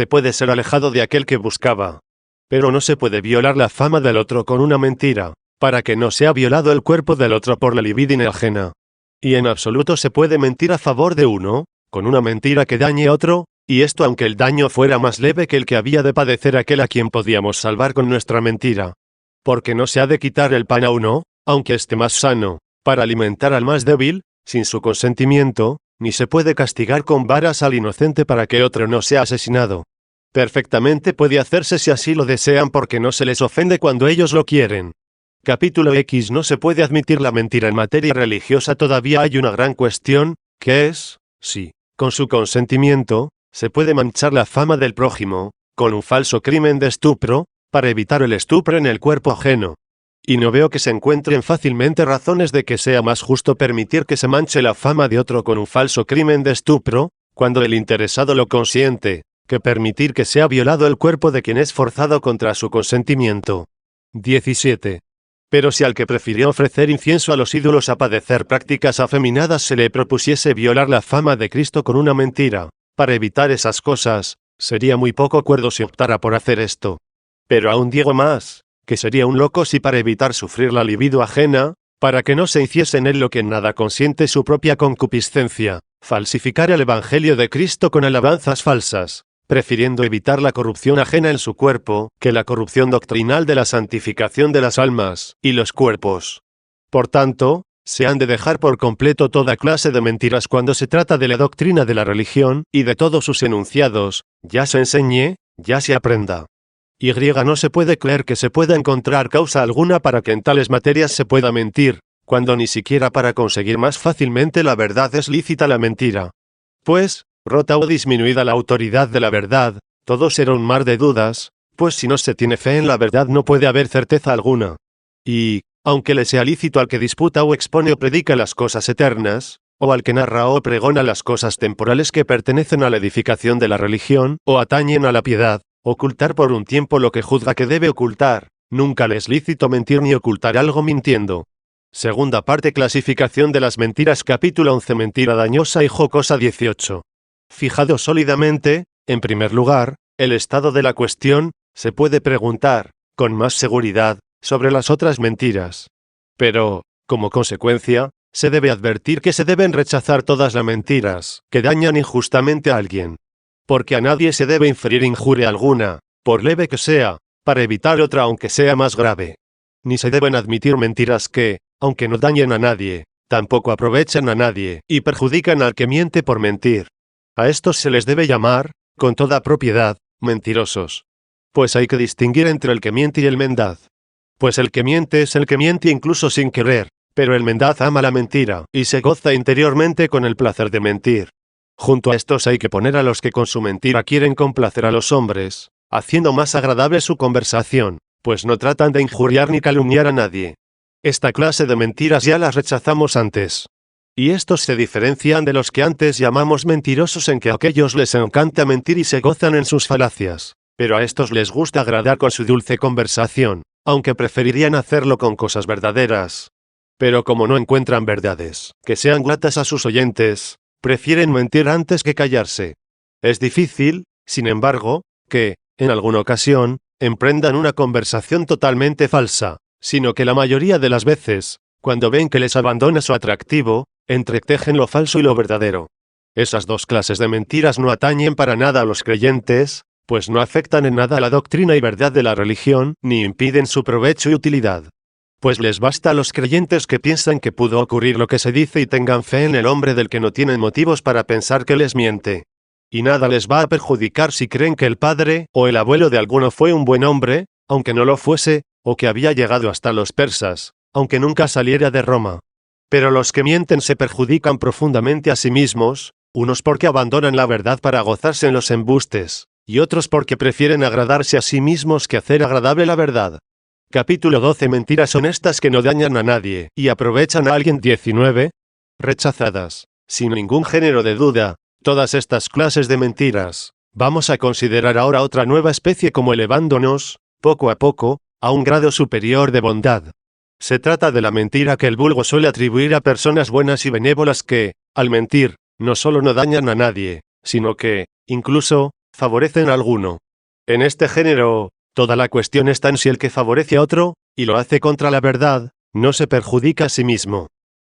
puede ser alejado de aquel que buscaba. Pero no se puede violar la fama del otro con una mentira, para que no sea violado el cuerpo del otro por la libidine ajena. Y en absoluto se puede mentir a favor de uno, con una mentira que dañe a otro, y esto aunque el daño fuera más leve que el que había de padecer aquel a quien podíamos salvar con nuestra mentira. Porque no se ha de quitar el pan a uno, aunque esté más sano, para alimentar al más débil, sin su consentimiento, ni se puede castigar con varas al inocente para que otro no sea asesinado. Perfectamente puede hacerse si así lo desean porque no se les ofende cuando ellos lo quieren. Capítulo X. No se puede admitir la mentira en materia religiosa. Todavía hay una gran cuestión, que es, si, con su consentimiento, se puede manchar la fama del prójimo, con un falso crimen de estupro, para evitar el estupro en el cuerpo ajeno. Y no veo que se encuentren fácilmente razones de que sea más justo permitir que se manche la fama de otro con un falso crimen de estupro, cuando el interesado lo consiente, que permitir que sea violado el cuerpo de quien es forzado contra su consentimiento. 17. Pero si al que prefirió ofrecer incienso a los ídolos a padecer prácticas afeminadas se le propusiese violar la fama de Cristo con una mentira, para evitar esas cosas, sería muy poco cuerdo si optara por hacer esto. Pero aún digo más, que sería un loco si para evitar sufrir la libido ajena, para que no se hiciese en él lo que en nada consiente su propia concupiscencia, falsificar el Evangelio de Cristo con alabanzas falsas, prefiriendo evitar la corrupción ajena en su cuerpo, que la corrupción doctrinal de la santificación de las almas y los cuerpos. Por tanto, se han de dejar por completo toda clase de mentiras cuando se trata de la doctrina de la religión, y de todos sus enunciados, ya se enseñe, ya se aprenda. Y no se puede creer que se pueda encontrar causa alguna para que en tales materias se pueda mentir, cuando ni siquiera para conseguir más fácilmente la verdad es lícita la mentira. Pues, rota o disminuida la autoridad de la verdad, todo será un mar de dudas, pues si no se tiene fe en la verdad no puede haber certeza alguna. Y, aunque le sea lícito al que disputa o expone o predica las cosas eternas, o al que narra o pregona las cosas temporales que pertenecen a la edificación de la religión, o atañen a la piedad, ocultar por un tiempo lo que juzga que debe ocultar, nunca le es lícito mentir ni ocultar algo mintiendo. Segunda parte. Clasificación de las mentiras. Capítulo 11. Mentira dañosa y jocosa. 18. Fijado sólidamente, en primer lugar, el estado de la cuestión, se puede preguntar, con más seguridad, sobre las otras mentiras. Pero, como consecuencia, se debe advertir que se deben rechazar todas las mentiras que dañan injustamente a alguien. Porque a nadie se debe inferir injuria alguna, por leve que sea, para evitar otra aunque sea más grave. Ni se deben admitir mentiras que, aunque no dañen a nadie, tampoco aprovechen a nadie, y perjudican al que miente por mentir. A estos se les debe llamar, con toda propiedad, mentirosos. Pues hay que distinguir entre el que miente y el mendaz. Pues el que miente es el que miente incluso sin querer, pero el mendaz ama la mentira, y se goza interiormente con el placer de mentir. Junto a estos hay que poner a los que con su mentira quieren complacer a los hombres, haciendo más agradable su conversación, pues no tratan de injuriar ni calumniar a nadie. Esta clase de mentiras ya las rechazamos antes. Y estos se diferencian de los que antes llamamos mentirosos en que a aquellos les encanta mentir y se gozan en sus falacias, pero a estos les gusta agradar con su dulce conversación, aunque preferirían hacerlo con cosas verdaderas. Pero como no encuentran verdades que sean gratas a sus oyentes, prefieren mentir antes que callarse. Es difícil, sin embargo, que, en alguna ocasión, emprendan una conversación totalmente falsa, sino que la mayoría de las veces, cuando ven que les abandona su atractivo, entretejen lo falso y lo verdadero. Esas dos clases de mentiras no atañen para nada a los creyentes, pues no afectan en nada a la doctrina y verdad de la religión, ni impiden su provecho y utilidad. Pues les basta a los creyentes que piensan que pudo ocurrir lo que se dice y tengan fe en el hombre del que no tienen motivos para pensar que les miente. Y nada les va a perjudicar si creen que el padre o el abuelo de alguno fue un buen hombre, aunque no lo fuese, o que había llegado hasta los persas, aunque nunca saliera de Roma. Pero los que mienten se perjudican profundamente a sí mismos, unos porque abandonan la verdad para gozarse en los embustes, y otros porque prefieren agradarse a sí mismos que hacer agradable la verdad. Capítulo 12. Mentiras honestas que no dañan a nadie y aprovechan a alguien. 19. Rechazadas, sin ningún género de duda, todas estas clases de mentiras. Vamos a considerar ahora otra nueva especie como elevándonos, poco a poco, a un grado superior de bondad. Se trata de la mentira que el vulgo suele atribuir a personas buenas y benévolas que, al mentir, no solo no dañan a nadie, sino que, incluso, favorecen a alguno. En este género, toda la cuestión está en si el que favorece a otro, y lo hace contra la verdad, no se perjudica a sí mismo.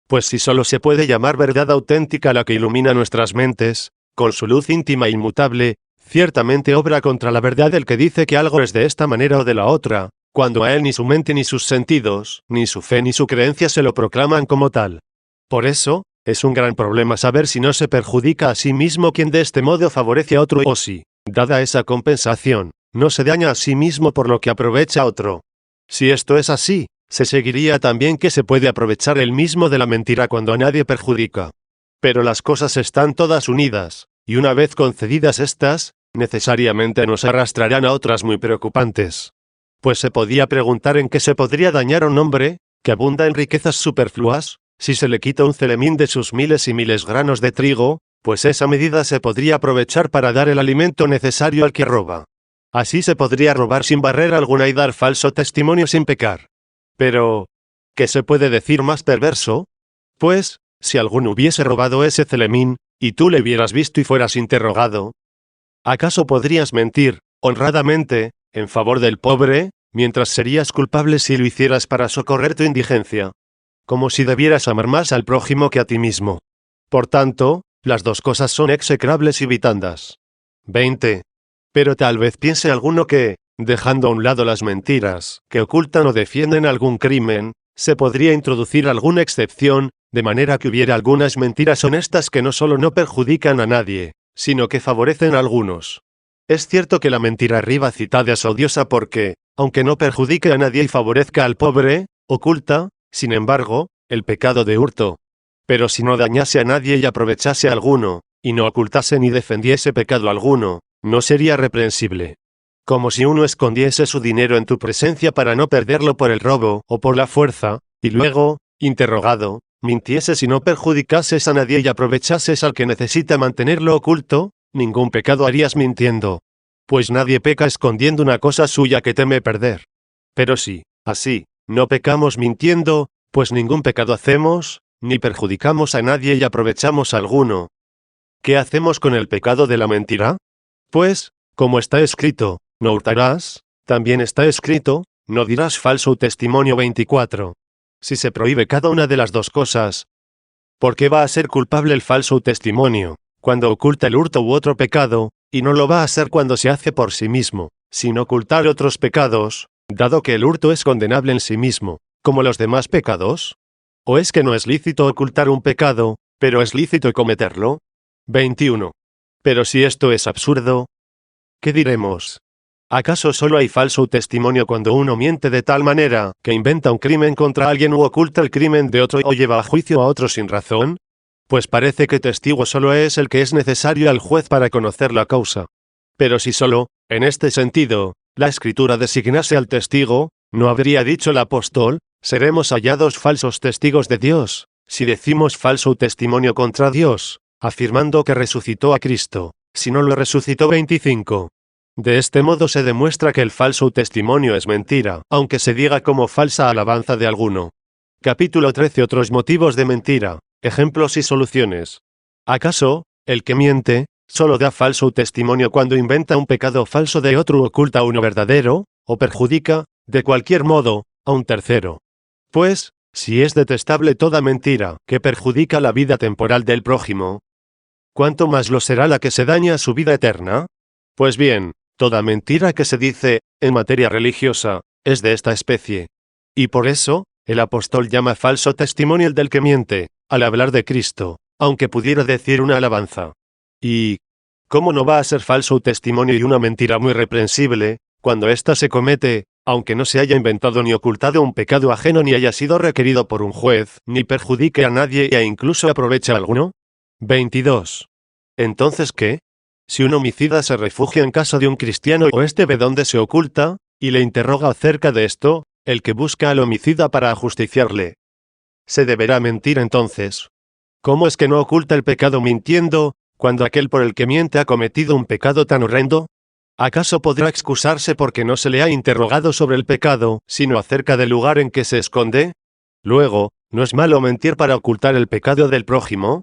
Pues si solo se puede llamar verdad auténtica la que ilumina nuestras mentes, con su luz íntima e inmutable, ciertamente obra contra la verdad el que dice que algo es de esta manera o de la otra, cuando a él ni su mente ni sus sentidos, ni su fe ni su creencia se lo proclaman como tal. Por eso, es un gran problema saber si no se perjudica a sí mismo quien de este modo favorece a otro o si, dada esa compensación, no se daña a sí mismo por lo que aprovecha a otro. Si esto es así, se seguiría también que se puede aprovechar el mismo de la mentira cuando a nadie perjudica. Pero las cosas están todas unidas, y una vez concedidas estas, necesariamente nos arrastrarán a otras muy preocupantes. Pues se podía preguntar en qué se podría dañar a un hombre, que abunda en riquezas superfluas, si se le quita un celemín de sus miles y miles granos de trigo, pues esa medida se podría aprovechar para dar el alimento necesario al que roba. Así se podría robar sin barrera alguna y dar falso testimonio sin pecar. Pero, ¿qué se puede decir más perverso? Pues, si alguno hubiese robado ese celemín, y tú le hubieras visto y fueras interrogado, ¿acaso podrías mentir, honradamente, en favor del pobre, mientras serías culpable si lo hicieras para socorrer tu indigencia? Como si debieras amar más al prójimo que a ti mismo. Por tanto, las dos cosas son execrables y vitandas. 20. Pero tal vez piense alguno que, dejando a un lado las mentiras, que ocultan o defienden algún crimen, se podría introducir alguna excepción, de manera que hubiera algunas mentiras honestas que no solo no perjudican a nadie, sino que favorecen a algunos. Es cierto que la mentira arriba citada es odiosa porque, aunque no perjudique a nadie y favorezca al pobre, oculta, sin embargo, el pecado de hurto. Pero si no dañase a nadie y aprovechase a alguno, y no ocultase ni defendiese pecado alguno, no sería reprensible. Como si uno escondiese su dinero en tu presencia para no perderlo por el robo o por la fuerza, y luego, interrogado, mintieses y no perjudicases a nadie y aprovechases al que necesita mantenerlo oculto, ningún pecado harías mintiendo. Pues nadie peca escondiendo una cosa suya que teme perder. Pero si, así, no pecamos mintiendo, pues ningún pecado hacemos, ni perjudicamos a nadie y aprovechamos a alguno. ¿Qué hacemos con el pecado de la mentira? Pues, como está escrito, no hurtarás, también está escrito, no dirás falso testimonio 24. Si se prohíbe cada una de las dos cosas, ¿por qué va a ser culpable el falso testimonio, cuando oculta el hurto u otro pecado, y no lo va a ser cuando se hace por sí mismo, sin ocultar otros pecados, dado que el hurto es condenable en sí mismo, como los demás pecados? ¿O es que no es lícito ocultar un pecado, pero es lícito cometerlo? 21. Pero si esto es absurdo, ¿qué diremos? ¿Acaso solo hay falso testimonio cuando uno miente de tal manera que inventa un crimen contra alguien u oculta el crimen de otro o lleva a juicio a otro sin razón? Pues parece que testigo solo es el que es necesario al juez para conocer la causa. Pero si solo, en este sentido, la Escritura designase al testigo, ¿no habría dicho el apóstol, seremos hallados falsos testigos de Dios, si decimos falso testimonio contra Dios, afirmando que resucitó a Cristo, si no lo resucitó? 25. De este modo se demuestra que el falso testimonio es mentira, aunque se diga como falsa alabanza de alguno. Capítulo 13. Otros motivos de mentira, ejemplos y soluciones. ¿Acaso, el que miente, solo da falso testimonio cuando inventa un pecado falso de otro u oculta uno verdadero, o perjudica, de cualquier modo, a un tercero? Pues, si es detestable toda mentira que perjudica la vida temporal del prójimo, ¿cuánto más lo será la que se daña a su vida eterna? Pues bien, toda mentira que se dice, en materia religiosa, es de esta especie. Y por eso, el apóstol llama falso testimonio el del que miente, al hablar de Cristo, aunque pudiera decir una alabanza. ¿Y cómo no va a ser falso testimonio y una mentira muy reprensible, cuando ésta se comete, aunque no se haya inventado ni ocultado un pecado ajeno ni haya sido requerido por un juez, ni perjudique a nadie e incluso aproveche a alguno? 22. ¿Entonces qué? Si un homicida se refugia en casa de un cristiano o este ve dónde se oculta, y le interroga acerca de esto, el que busca al homicida para ajusticiarle, ¿se deberá mentir entonces? ¿Cómo es que no oculta el pecado mintiendo, cuando aquel por el que miente ha cometido un pecado tan horrendo? ¿Acaso podrá excusarse porque no se le ha interrogado sobre el pecado, sino acerca del lugar en que se esconde? Luego, ¿no es malo mentir para ocultar el pecado del prójimo?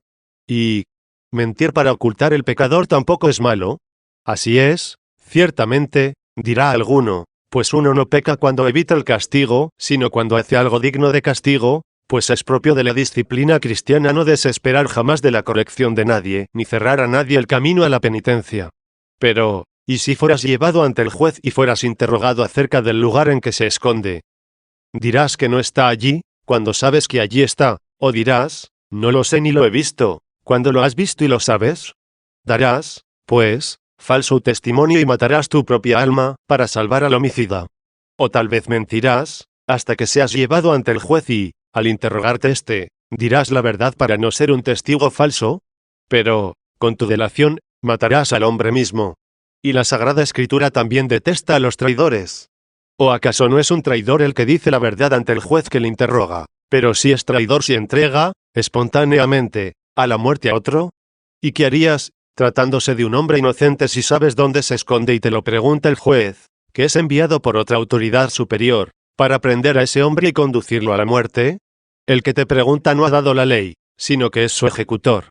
Y mentir para ocultar el pecador tampoco es malo. Así es, ciertamente, dirá alguno, pues uno no peca cuando evita el castigo, sino cuando hace algo digno de castigo, pues es propio de la disciplina cristiana no desesperar jamás de la corrección de nadie, ni cerrar a nadie el camino a la penitencia. Pero, ¿y si fueras llevado ante el juez y fueras interrogado acerca del lugar en que se esconde? ¿Dirás que no está allí, cuando sabes que allí está, o dirás, no lo sé ni lo he visto, cuando lo has visto y lo sabes? Darás, pues, falso testimonio y matarás tu propia alma, para salvar al homicida. O tal vez mentirás, hasta que seas llevado ante el juez y, al interrogarte dirás la verdad para no ser un testigo falso. Pero, con tu delación, matarás al hombre mismo. Y la Sagrada Escritura también detesta a los traidores. ¿O acaso no es un traidor el que dice la verdad ante el juez que le interroga, pero sí es traidor si entrega, espontáneamente, a la muerte a otro? ¿Y qué harías, tratándose de un hombre inocente, si sabes dónde se esconde y te lo pregunta el juez, que es enviado por otra autoridad superior, para prender a ese hombre y conducirlo a la muerte? El que te pregunta no ha dado la ley, sino que es su ejecutor.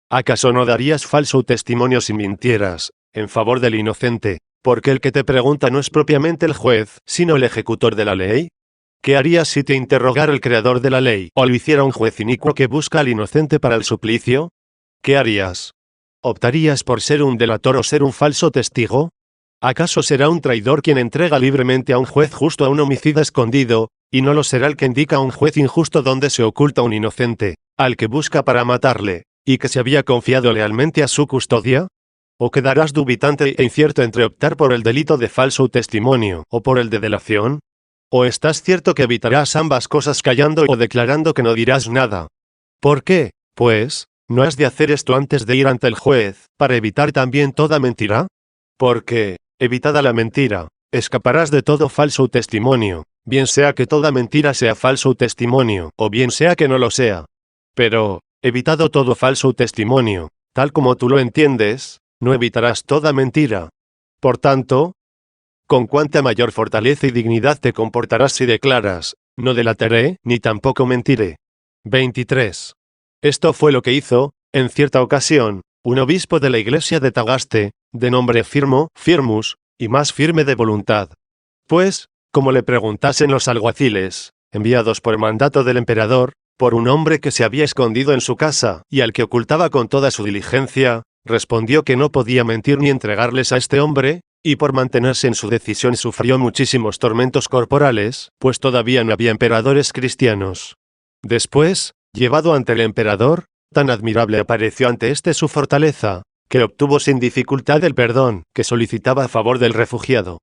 ¿Acaso no darías falso testimonio si mintieras, en favor del inocente, porque el que te pregunta no es propiamente el juez, sino el ejecutor de la ley? ¿Qué harías si te interrogara el creador de la ley, o lo hiciera un juez inicuo que busca al inocente para el suplicio? ¿Qué harías? ¿Optarías por ser un delator o ser un falso testigo? ¿Acaso será un traidor quien entrega libremente a un juez justo a un homicida escondido, y no lo será el que indica a un juez injusto donde se oculta un inocente, al que busca para matarle, y que se había confiado lealmente a su custodia? ¿O quedarás dubitante e incierto entre optar por el delito de falso testimonio o por el de delación? ¿O estás cierto que evitarás ambas cosas callando o declarando que no dirás nada? ¿Por qué, pues, no has de hacer esto antes de ir ante el juez, para evitar también toda mentira? Porque, evitada la mentira, escaparás de todo falso testimonio, bien sea que toda mentira sea falso testimonio, o bien sea que no lo sea. Pero, evitado todo falso testimonio, tal como tú lo entiendes, no evitarás toda mentira. Por tanto, con cuánta mayor fortaleza y dignidad te comportarás si declaras, no delataré, ni tampoco mentiré. 23. Esto fue lo que hizo, en cierta ocasión, un obispo de la iglesia de Tagaste, de nombre Firmus, y más firme de voluntad. Pues, como le preguntasen los alguaciles, enviados por mandato del emperador, por un hombre que se había escondido en su casa, y al que ocultaba con toda su diligencia, respondió que no podía mentir ni entregarles a este hombre, y por mantenerse en su decisión sufrió muchísimos tormentos corporales, pues todavía no había emperadores cristianos. Después, llevado ante el emperador, tan admirable apareció ante éste su fortaleza, que obtuvo sin dificultad el perdón que solicitaba a favor del refugiado.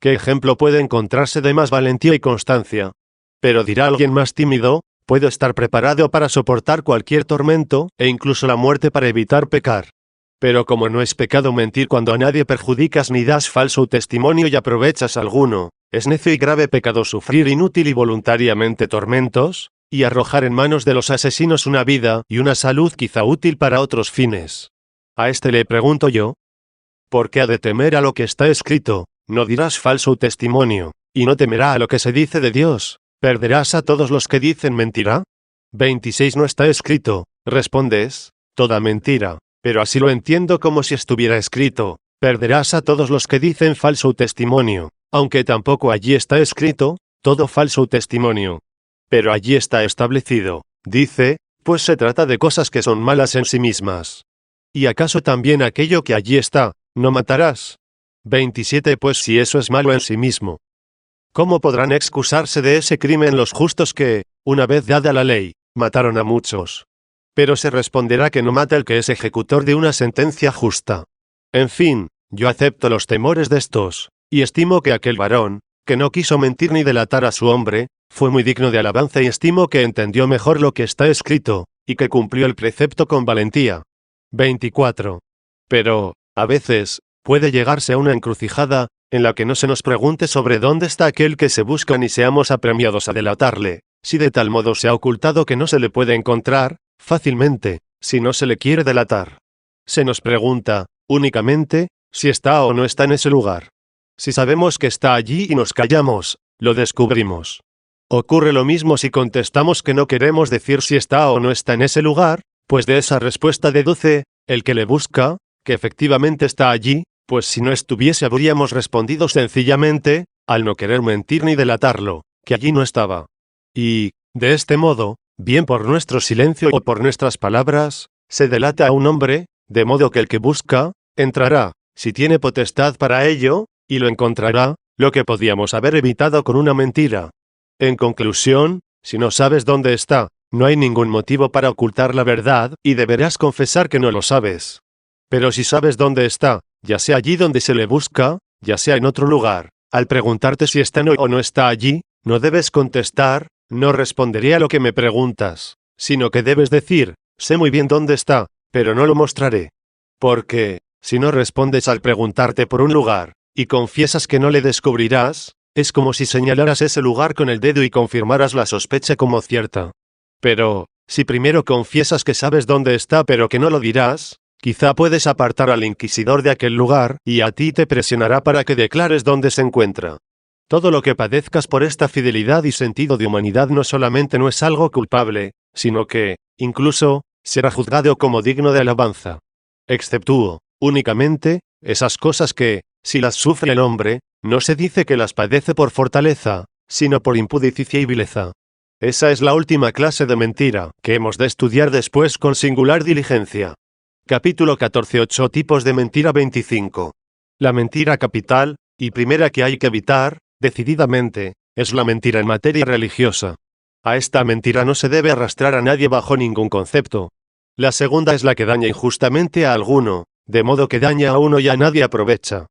¿Qué ejemplo puede encontrarse de más valentía y constancia? Pero dirá alguien más tímido, puedo estar preparado para soportar cualquier tormento, e incluso la muerte para evitar pecar. Pero como no es pecado mentir cuando a nadie perjudicas ni das falso testimonio y aprovechas alguno, es necio y grave pecado sufrir inútil y voluntariamente tormentos, y arrojar en manos de los asesinos una vida y una salud quizá útil para otros fines. A este le pregunto yo, ¿por qué ha de temer a lo que está escrito? No dirás falso testimonio, y no temerá a lo que se dice de Dios, ¿perderás a todos los que dicen mentira? 26 No está escrito, respondes, toda mentira, pero así lo entiendo como si estuviera escrito, perderás a todos los que dicen falso testimonio, aunque tampoco allí está escrito, todo falso testimonio. Pero allí está establecido, dice, pues se trata de cosas que son malas en sí mismas. ¿Y acaso también aquello que allí está, no matarás? 27 Pues si eso es malo en sí mismo, ¿cómo podrán excusarse de ese crimen los justos que, una vez dada la ley, mataron a muchos? Pero se responderá que no mata el que es ejecutor de una sentencia justa. En fin, yo acepto los temores de estos, y estimo que aquel varón, que no quiso mentir ni delatar a su hombre, fue muy digno de alabanza y estimo que entendió mejor lo que está escrito, y que cumplió el precepto con valentía. 24. Pero, a veces, puede llegarse a una encrucijada, en la que no se nos pregunte sobre dónde está aquel que se busca ni seamos apremiados a delatarle, si de tal modo se ha ocultado que no se le puede encontrar, fácilmente, si no se le quiere delatar. Se nos pregunta, únicamente, si está o no está en ese lugar. Si sabemos que está allí y nos callamos, lo descubrimos. Ocurre lo mismo si contestamos que no queremos decir si está o no está en ese lugar, pues de esa respuesta deduce, el que le busca, que efectivamente está allí, pues si no estuviese habríamos respondido sencillamente, al no querer mentir ni delatarlo, que allí no estaba. Y, de este modo, bien por nuestro silencio o por nuestras palabras, se delata a un hombre, de modo que el que busca, entrará, si tiene potestad para ello, y lo encontrará, lo que podíamos haber evitado con una mentira. En conclusión, si no sabes dónde está, no hay ningún motivo para ocultar la verdad, y deberás confesar que no lo sabes. Pero si sabes dónde está, ya sea allí donde se le busca, ya sea en otro lugar, al preguntarte si está o no está allí, no debes contestar, no responderé a lo que me preguntas, sino que debes decir, sé muy bien dónde está, pero no lo mostraré. Porque, si no respondes al preguntarte por un lugar, y confiesas que no le descubrirás, es como si señalaras ese lugar con el dedo y confirmaras la sospecha como cierta. Pero, si primero confiesas que sabes dónde está pero que no lo dirás, Quizá puedes apartar al inquisidor de aquel lugar, y a ti te presionará para que declares dónde se encuentra. Todo lo que padezcas por esta fidelidad y sentido de humanidad no solamente no es algo culpable, sino que, incluso, será juzgado como digno de alabanza. Exceptúo, únicamente, esas cosas que, si las sufre el hombre, no se dice que las padece por fortaleza, sino por impudicicia y vileza. Esa es la última clase de mentira, que hemos de estudiar después con singular diligencia. Capítulo 14. 8 tipos de mentira. 25. La mentira capital, y primera que hay que evitar, decididamente, es la mentira en materia religiosa. A esta mentira no se debe arrastrar a nadie bajo ningún concepto. La segunda es la que daña injustamente a alguno, de modo que daña a uno y a nadie aprovecha.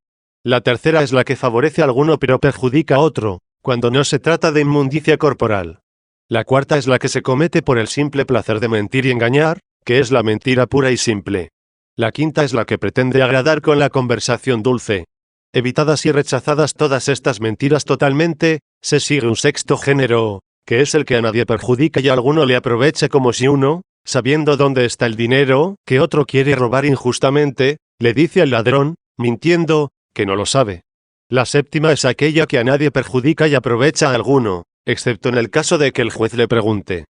La tercera es la que favorece a alguno pero perjudica a otro, cuando no se trata de inmundicia corporal. La cuarta es la que se comete por el simple placer de mentir y engañar, que es la mentira pura y simple. La quinta es la que pretende agradar con la conversación dulce. Evitadas y rechazadas todas estas mentiras totalmente, se sigue un sexto género, que es el que a nadie perjudica y a alguno le aprovecha, como si uno, sabiendo dónde está el dinero, que otro quiere robar injustamente, le dice al ladrón, mintiendo, que no lo sabe. La séptima es aquella que a nadie perjudica y aprovecha a alguno, excepto en el caso de que el juez le pregunte.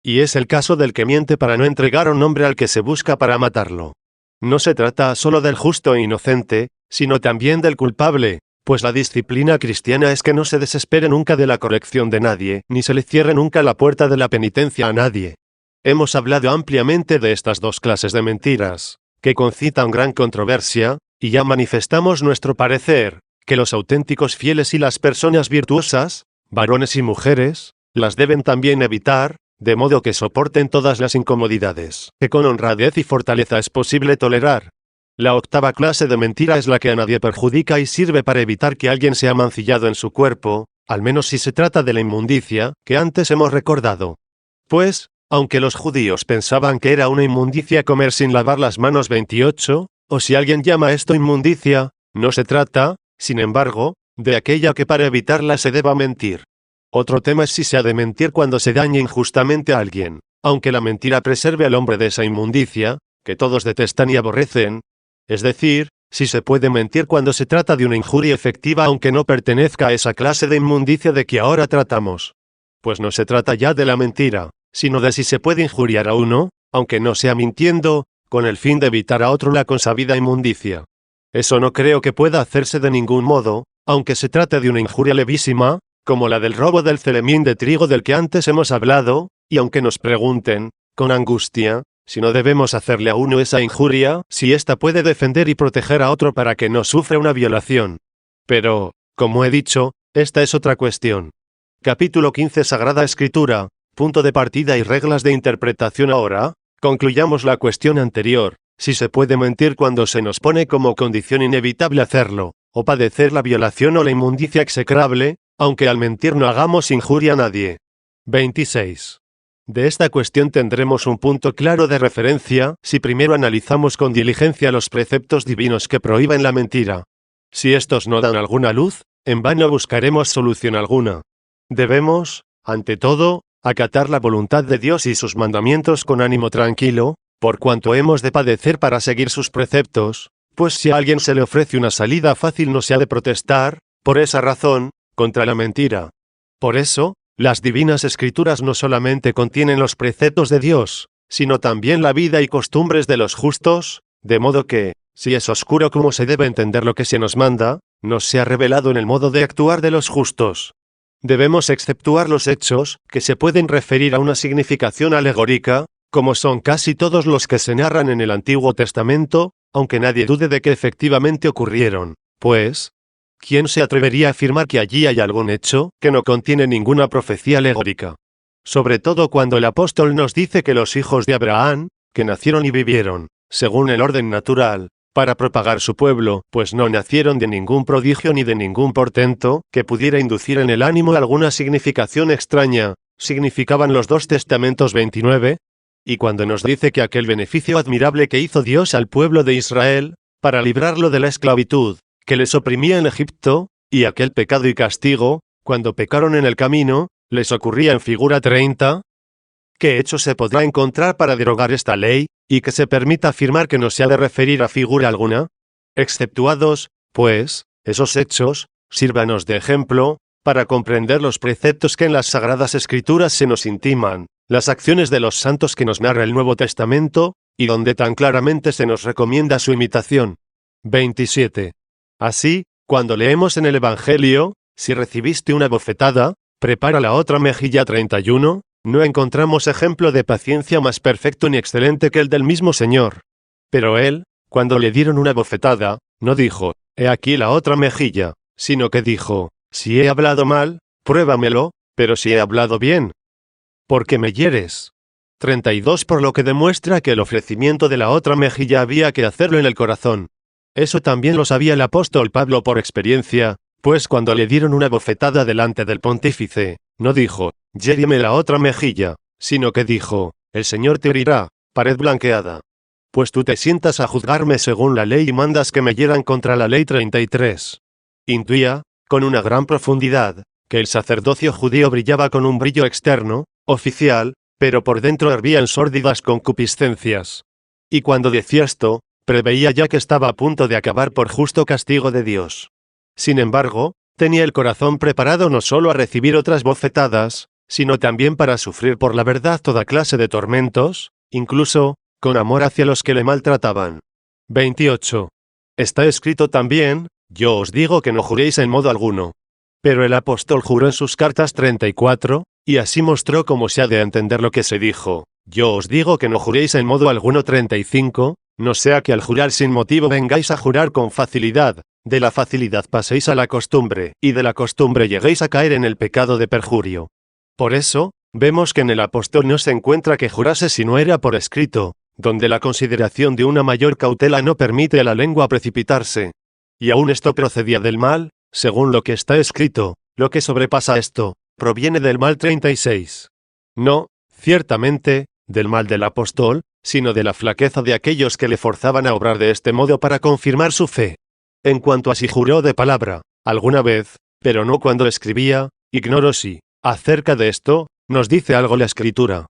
Y es el caso del que miente para no entregar un hombre al que se busca para matarlo. No se trata solo del justo e inocente, sino también del culpable, pues la disciplina cristiana es que no se desespere nunca de la corrección de nadie, ni se le cierre nunca la puerta de la penitencia a nadie. Hemos hablado ampliamente de estas dos clases de mentiras, que concitan gran controversia, y ya manifestamos nuestro parecer, que los auténticos fieles y las personas virtuosas, varones y mujeres, las deben también evitar, de modo que soporten todas las incomodidades que con honradez y fortaleza es posible tolerar. La octava clase de mentira es la que a nadie perjudica y sirve para evitar que alguien sea mancillado en su cuerpo, al menos si se trata de la inmundicia, que antes hemos recordado. Pues, aunque los judíos pensaban que era una inmundicia comer sin lavar las manos 28, o si alguien llama esto inmundicia, no se trata, sin embargo, de aquella que para evitarla se deba mentir. Otro tema es si se ha de mentir cuando se daña injustamente a alguien, aunque la mentira preserve al hombre de esa inmundicia, que todos detestan y aborrecen. Es decir, si se puede mentir cuando se trata de una injuria efectiva aunque no pertenezca a esa clase de inmundicia de que ahora tratamos. Pues no se trata ya de la mentira, sino de si se puede injuriar a uno, aunque no sea mintiendo, con el fin de evitar a otro la consabida inmundicia. Eso no creo que pueda hacerse de ningún modo, aunque se trate de una injuria levísima, como la del robo del celemín de trigo del que antes hemos hablado, y aunque nos pregunten, con angustia, si no debemos hacerle a uno esa injuria, si ésta puede defender y proteger a otro para que no sufra una violación. Pero, como he dicho, esta es otra cuestión. Capítulo 15. Sagrada Escritura, punto de partida y reglas de interpretación. Ahora, concluyamos la cuestión anterior, si se puede mentir cuando se nos pone como condición inevitable hacerlo, o padecer la violación o la inmundicia execrable, aunque al mentir no hagamos injuria a nadie. 26. De esta cuestión tendremos un punto claro de referencia, si primero analizamos con diligencia los preceptos divinos que prohíben la mentira. Si estos no dan alguna luz, en vano buscaremos solución alguna. Debemos, ante todo, acatar la voluntad de Dios y sus mandamientos con ánimo tranquilo, por cuanto hemos de padecer para seguir sus preceptos, pues si a alguien se le ofrece una salida fácil no se ha de protestar, por esa razón, contra la mentira. Por eso, las divinas escrituras no solamente contienen los preceptos de Dios, sino también la vida y costumbres de los justos, de modo que, si es oscuro cómo se debe entender lo que se nos manda, nos se ha revelado en el modo de actuar de los justos. Debemos exceptuar los hechos, que se pueden referir a una significación alegórica, como son casi todos los que se narran en el Antiguo Testamento, aunque nadie dude de que efectivamente ocurrieron, pues, ¿quién se atrevería a afirmar que allí hay algún hecho que no contiene ninguna profecía alegórica? Sobre todo cuando el apóstol nos dice que los hijos de Abraham, que nacieron y vivieron, según el orden natural, para propagar su pueblo, pues no nacieron de ningún prodigio ni de ningún portento que pudiera inducir en el ánimo alguna significación extraña, significaban los dos testamentos 29, y cuando nos dice que aquel beneficio admirable que hizo Dios al pueblo de Israel, para librarlo de la esclavitud, que les oprimía en Egipto, y aquel pecado y castigo, cuando pecaron en el camino, les ocurría en figura 30. ¿qué hecho se podrá encontrar para derogar esta ley, y que se permita afirmar que no se ha de referir a figura alguna? Exceptuados, pues, esos hechos, sírvanos de ejemplo, para comprender los preceptos que en las Sagradas Escrituras se nos intiman, las acciones de los santos que nos narra el Nuevo Testamento, y donde tan claramente se nos recomienda su imitación. 27. Así, cuando leemos en el Evangelio, si recibiste una bofetada, prepara la otra mejilla 31, no encontramos ejemplo de paciencia más perfecto ni excelente que el del mismo Señor. Pero él, cuando le dieron una bofetada, no dijo, he aquí la otra mejilla, sino que dijo, si he hablado mal, pruébamelo, pero si he hablado bien, ¿por qué me hieres? 32 Por lo que demuestra que el ofrecimiento de la otra mejilla había que hacerlo en el corazón. Eso también lo sabía el apóstol Pablo por experiencia, pues cuando le dieron una bofetada delante del pontífice, no dijo, hiéreme la otra mejilla, sino que dijo, el Señor te herirá, pared blanqueada. Pues tú te sientas a juzgarme según la ley y mandas que me hieran contra la ley 33. Intuía, con una gran profundidad, que el sacerdocio judío brillaba con un brillo externo, oficial, pero por dentro hervía en sórdidas concupiscencias. Y cuando decía esto, preveía ya que estaba a punto de acabar por justo castigo de Dios. Sin embargo, tenía el corazón preparado no solo a recibir otras bofetadas, sino también para sufrir por la verdad toda clase de tormentos, incluso, con amor hacia los que le maltrataban. 28. Está escrito también, yo os digo que no juréis en modo alguno. Pero el apóstol juró en sus cartas 34, y así mostró cómo se ha de entender lo que se dijo. Yo os digo que no juréis en modo alguno 35, no sea que al jurar sin motivo vengáis a jurar con facilidad, de la facilidad paséis a la costumbre, y de la costumbre lleguéis a caer en el pecado de perjurio. Por eso, vemos que en el apóstol no se encuentra que jurase si no era por escrito, donde la consideración de una mayor cautela no permite a la lengua precipitarse. Y aún esto procedía del mal, según lo que está escrito, lo que sobrepasa esto, proviene del mal 36. No, ciertamente, del mal del apóstol, sino de la flaqueza de aquellos que le forzaban a obrar de este modo para confirmar su fe. En cuanto a si juró de palabra, alguna vez, pero no cuando escribía, ignoro si, acerca de esto, nos dice algo la Escritura.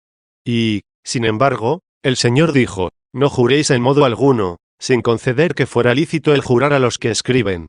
Y, sin embargo, el Señor dijo, no juréis en modo alguno, sin conceder que fuera lícito el jurar a los que escriben.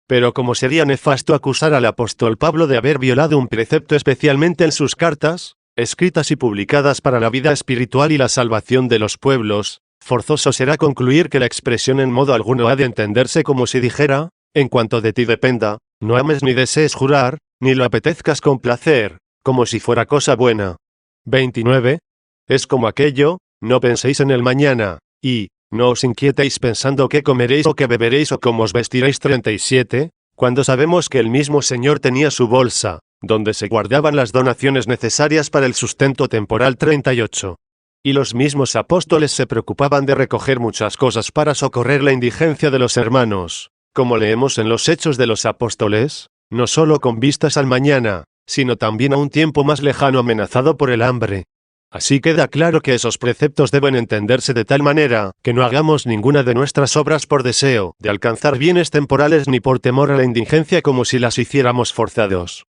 Pero como sería nefasto acusar al apóstol Pablo de haber violado un precepto especialmente en sus cartas, escritas y publicadas para la vida espiritual y la salvación de los pueblos, forzoso será concluir que la expresión en modo alguno ha de entenderse como si dijera, en cuanto de ti dependa, no ames ni desees jurar, ni lo apetezcas con placer, como si fuera cosa buena. 29. Es como aquello, no penséis en el mañana, y, no os inquietéis pensando qué comeréis o qué beberéis o cómo os vestiréis 37, cuando sabemos que el mismo Señor tenía su bolsa, donde se guardaban las donaciones necesarias para el sustento temporal 38. Y los mismos apóstoles se preocupaban de recoger muchas cosas para socorrer la indigencia de los hermanos, como leemos en los Hechos de los Apóstoles, no solo con vistas al mañana, sino también a un tiempo más lejano amenazado por el hambre. Así queda claro que esos preceptos deben entenderse de tal manera que no hagamos ninguna de nuestras obras por deseo de alcanzar bienes temporales ni por temor a la indigencia como si las hiciéramos forzados.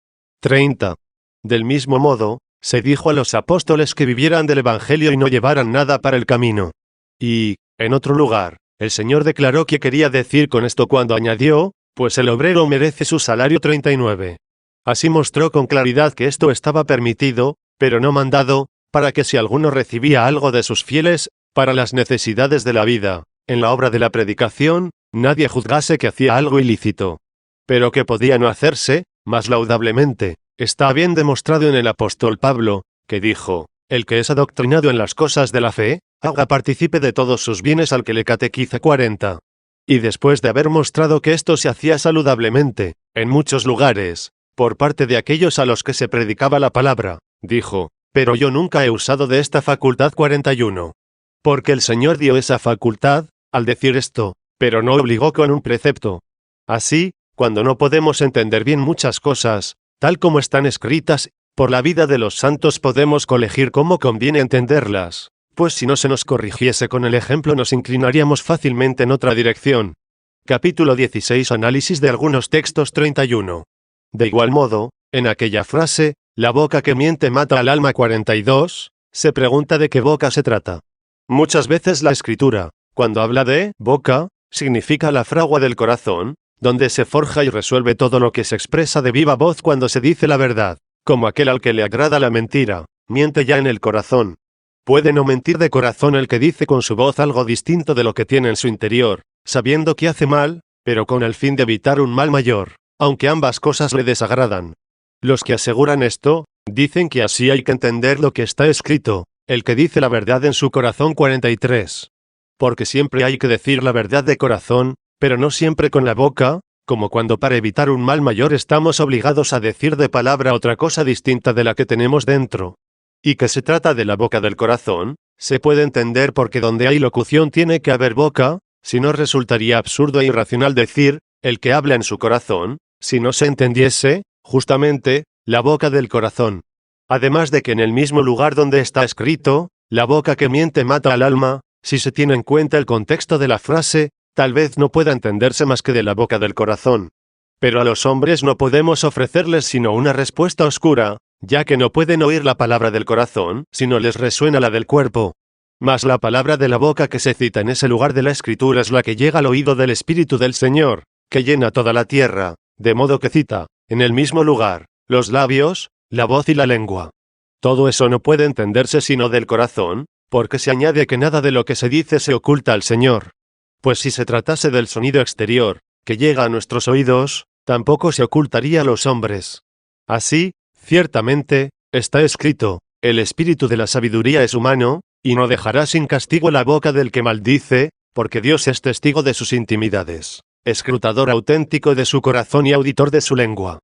30. Del mismo modo, se dijo a los apóstoles que vivieran del Evangelio y no llevaran nada para el camino. Y, en otro lugar, el Señor declaró qué quería decir con esto cuando añadió, pues el obrero merece su salario 39. Así mostró con claridad que esto estaba permitido, pero no mandado, para que si alguno recibía algo de sus fieles, para las necesidades de la vida, en la obra de la predicación, nadie juzgase que hacía algo ilícito. Pero que podía no hacerse, más laudablemente, está bien demostrado en el apóstol Pablo, que dijo, el que es adoctrinado en las cosas de la fe, haga partícipe de todos sus bienes al que le catequiza 40. Y después de haber mostrado que esto se hacía saludablemente, en muchos lugares, por parte de aquellos a los que se predicaba la palabra, dijo, pero yo nunca he usado de esta facultad 41. Porque el Señor dio esa facultad, al decir esto, pero no obligó con un precepto. Así, cuando no podemos entender bien muchas cosas, tal como están escritas, por la vida de los santos podemos colegir cómo conviene entenderlas, pues si no se nos corrigiese con el ejemplo nos inclinaríamos fácilmente en otra dirección. Capítulo 16 Análisis de algunos textos 31. De igual modo, en aquella frase, la boca que miente mata al alma 42, se pregunta de qué boca se trata. Muchas veces la Escritura, cuando habla de boca, significa la fragua del corazón, donde se forja y resuelve todo lo que se expresa de viva voz cuando se dice la verdad, como aquel al que le agrada la mentira, miente ya en el corazón. Puede no mentir de corazón el que dice con su voz algo distinto de lo que tiene en su interior, sabiendo que hace mal, pero con el fin de evitar un mal mayor, aunque ambas cosas le desagradan. Los que aseguran esto, dicen que así hay que entender lo que está escrito, el que dice la verdad en su corazón 43. Porque siempre hay que decir la verdad de corazón, pero no siempre con la boca, como cuando para evitar un mal mayor estamos obligados a decir de palabra otra cosa distinta de la que tenemos dentro. Y que se trata de la boca del corazón, se puede entender porque donde hay locución tiene que haber boca, si no resultaría absurdo e irracional decir, el que habla en su corazón, si no se entendiese, justamente, la boca del corazón. Además de que en el mismo lugar donde está escrito, la boca que miente mata al alma, si se tiene en cuenta el contexto de la frase, tal vez no pueda entenderse más que de la boca del corazón. Pero a los hombres no podemos ofrecerles sino una respuesta oscura, ya que no pueden oír la palabra del corazón, si no les resuena la del cuerpo. Mas la palabra de la boca que se cita en ese lugar de la Escritura es la que llega al oído del Espíritu del Señor, que llena toda la tierra, de modo que cita, en el mismo lugar, los labios, la voz y la lengua. Todo eso no puede entenderse sino del corazón, porque se añade que nada de lo que se dice se oculta al Señor. Pues si se tratase del sonido exterior, que llega a nuestros oídos, tampoco se ocultaría a los hombres. Así, ciertamente, está escrito, el espíritu de la sabiduría es humano, y no dejará sin castigo la boca del que maldice, porque Dios es testigo de sus intimidades, escrutador auténtico de su corazón y auditor de su lengua.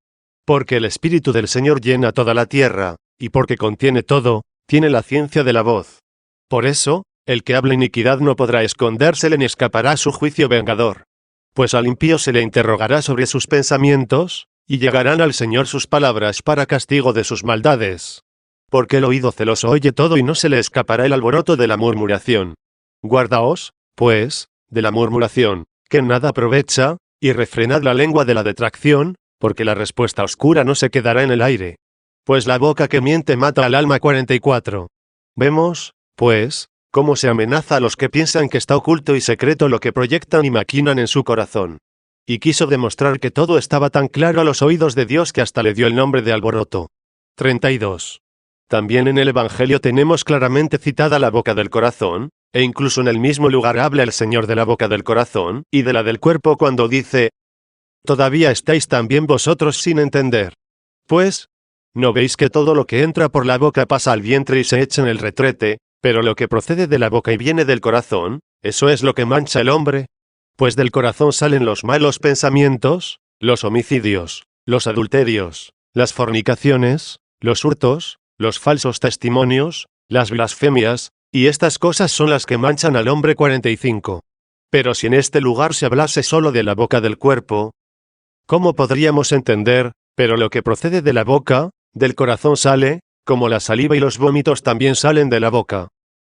Porque el espíritu del Señor llena toda la tierra, y porque contiene todo, tiene la ciencia de la voz. Por eso, el que habla iniquidad no podrá escondérsele ni escapará a su juicio vengador. Pues al impío se le interrogará sobre sus pensamientos, y llegarán al Señor sus palabras para castigo de sus maldades. Porque el oído celoso oye todo y no se le escapará el alboroto de la murmuración. Guardaos, pues, de la murmuración, que en nada aprovecha, y refrenad la lengua de la detracción, porque la respuesta oscura no se quedará en el aire. Pues la boca que miente mata al alma 44. Vemos, pues, cómo se amenaza a los que piensan que está oculto y secreto lo que proyectan y maquinan en su corazón. Y quiso demostrar que todo estaba tan claro a los oídos de Dios que hasta le dio el nombre de alboroto. 32. También en el Evangelio tenemos claramente citada la boca del corazón, e incluso en el mismo lugar habla el Señor de la boca del corazón, y de la del cuerpo cuando dice, «Todavía estáis también vosotros sin entender. Pues, ¿no veis que todo lo que entra por la boca pasa al vientre y se echa en el retrete? Pero lo que procede de la boca y viene del corazón, eso es lo que mancha el hombre. Pues del corazón salen los malos pensamientos, los homicidios, los adulterios, las fornicaciones, los hurtos, los falsos testimonios, las blasfemias, y estas cosas son las que manchan al hombre 45. Pero si en este lugar se hablase solo de la boca del cuerpo, ¿cómo podríamos entender, pero lo que procede de la boca, del corazón sale, como la saliva y los vómitos también salen de la boca?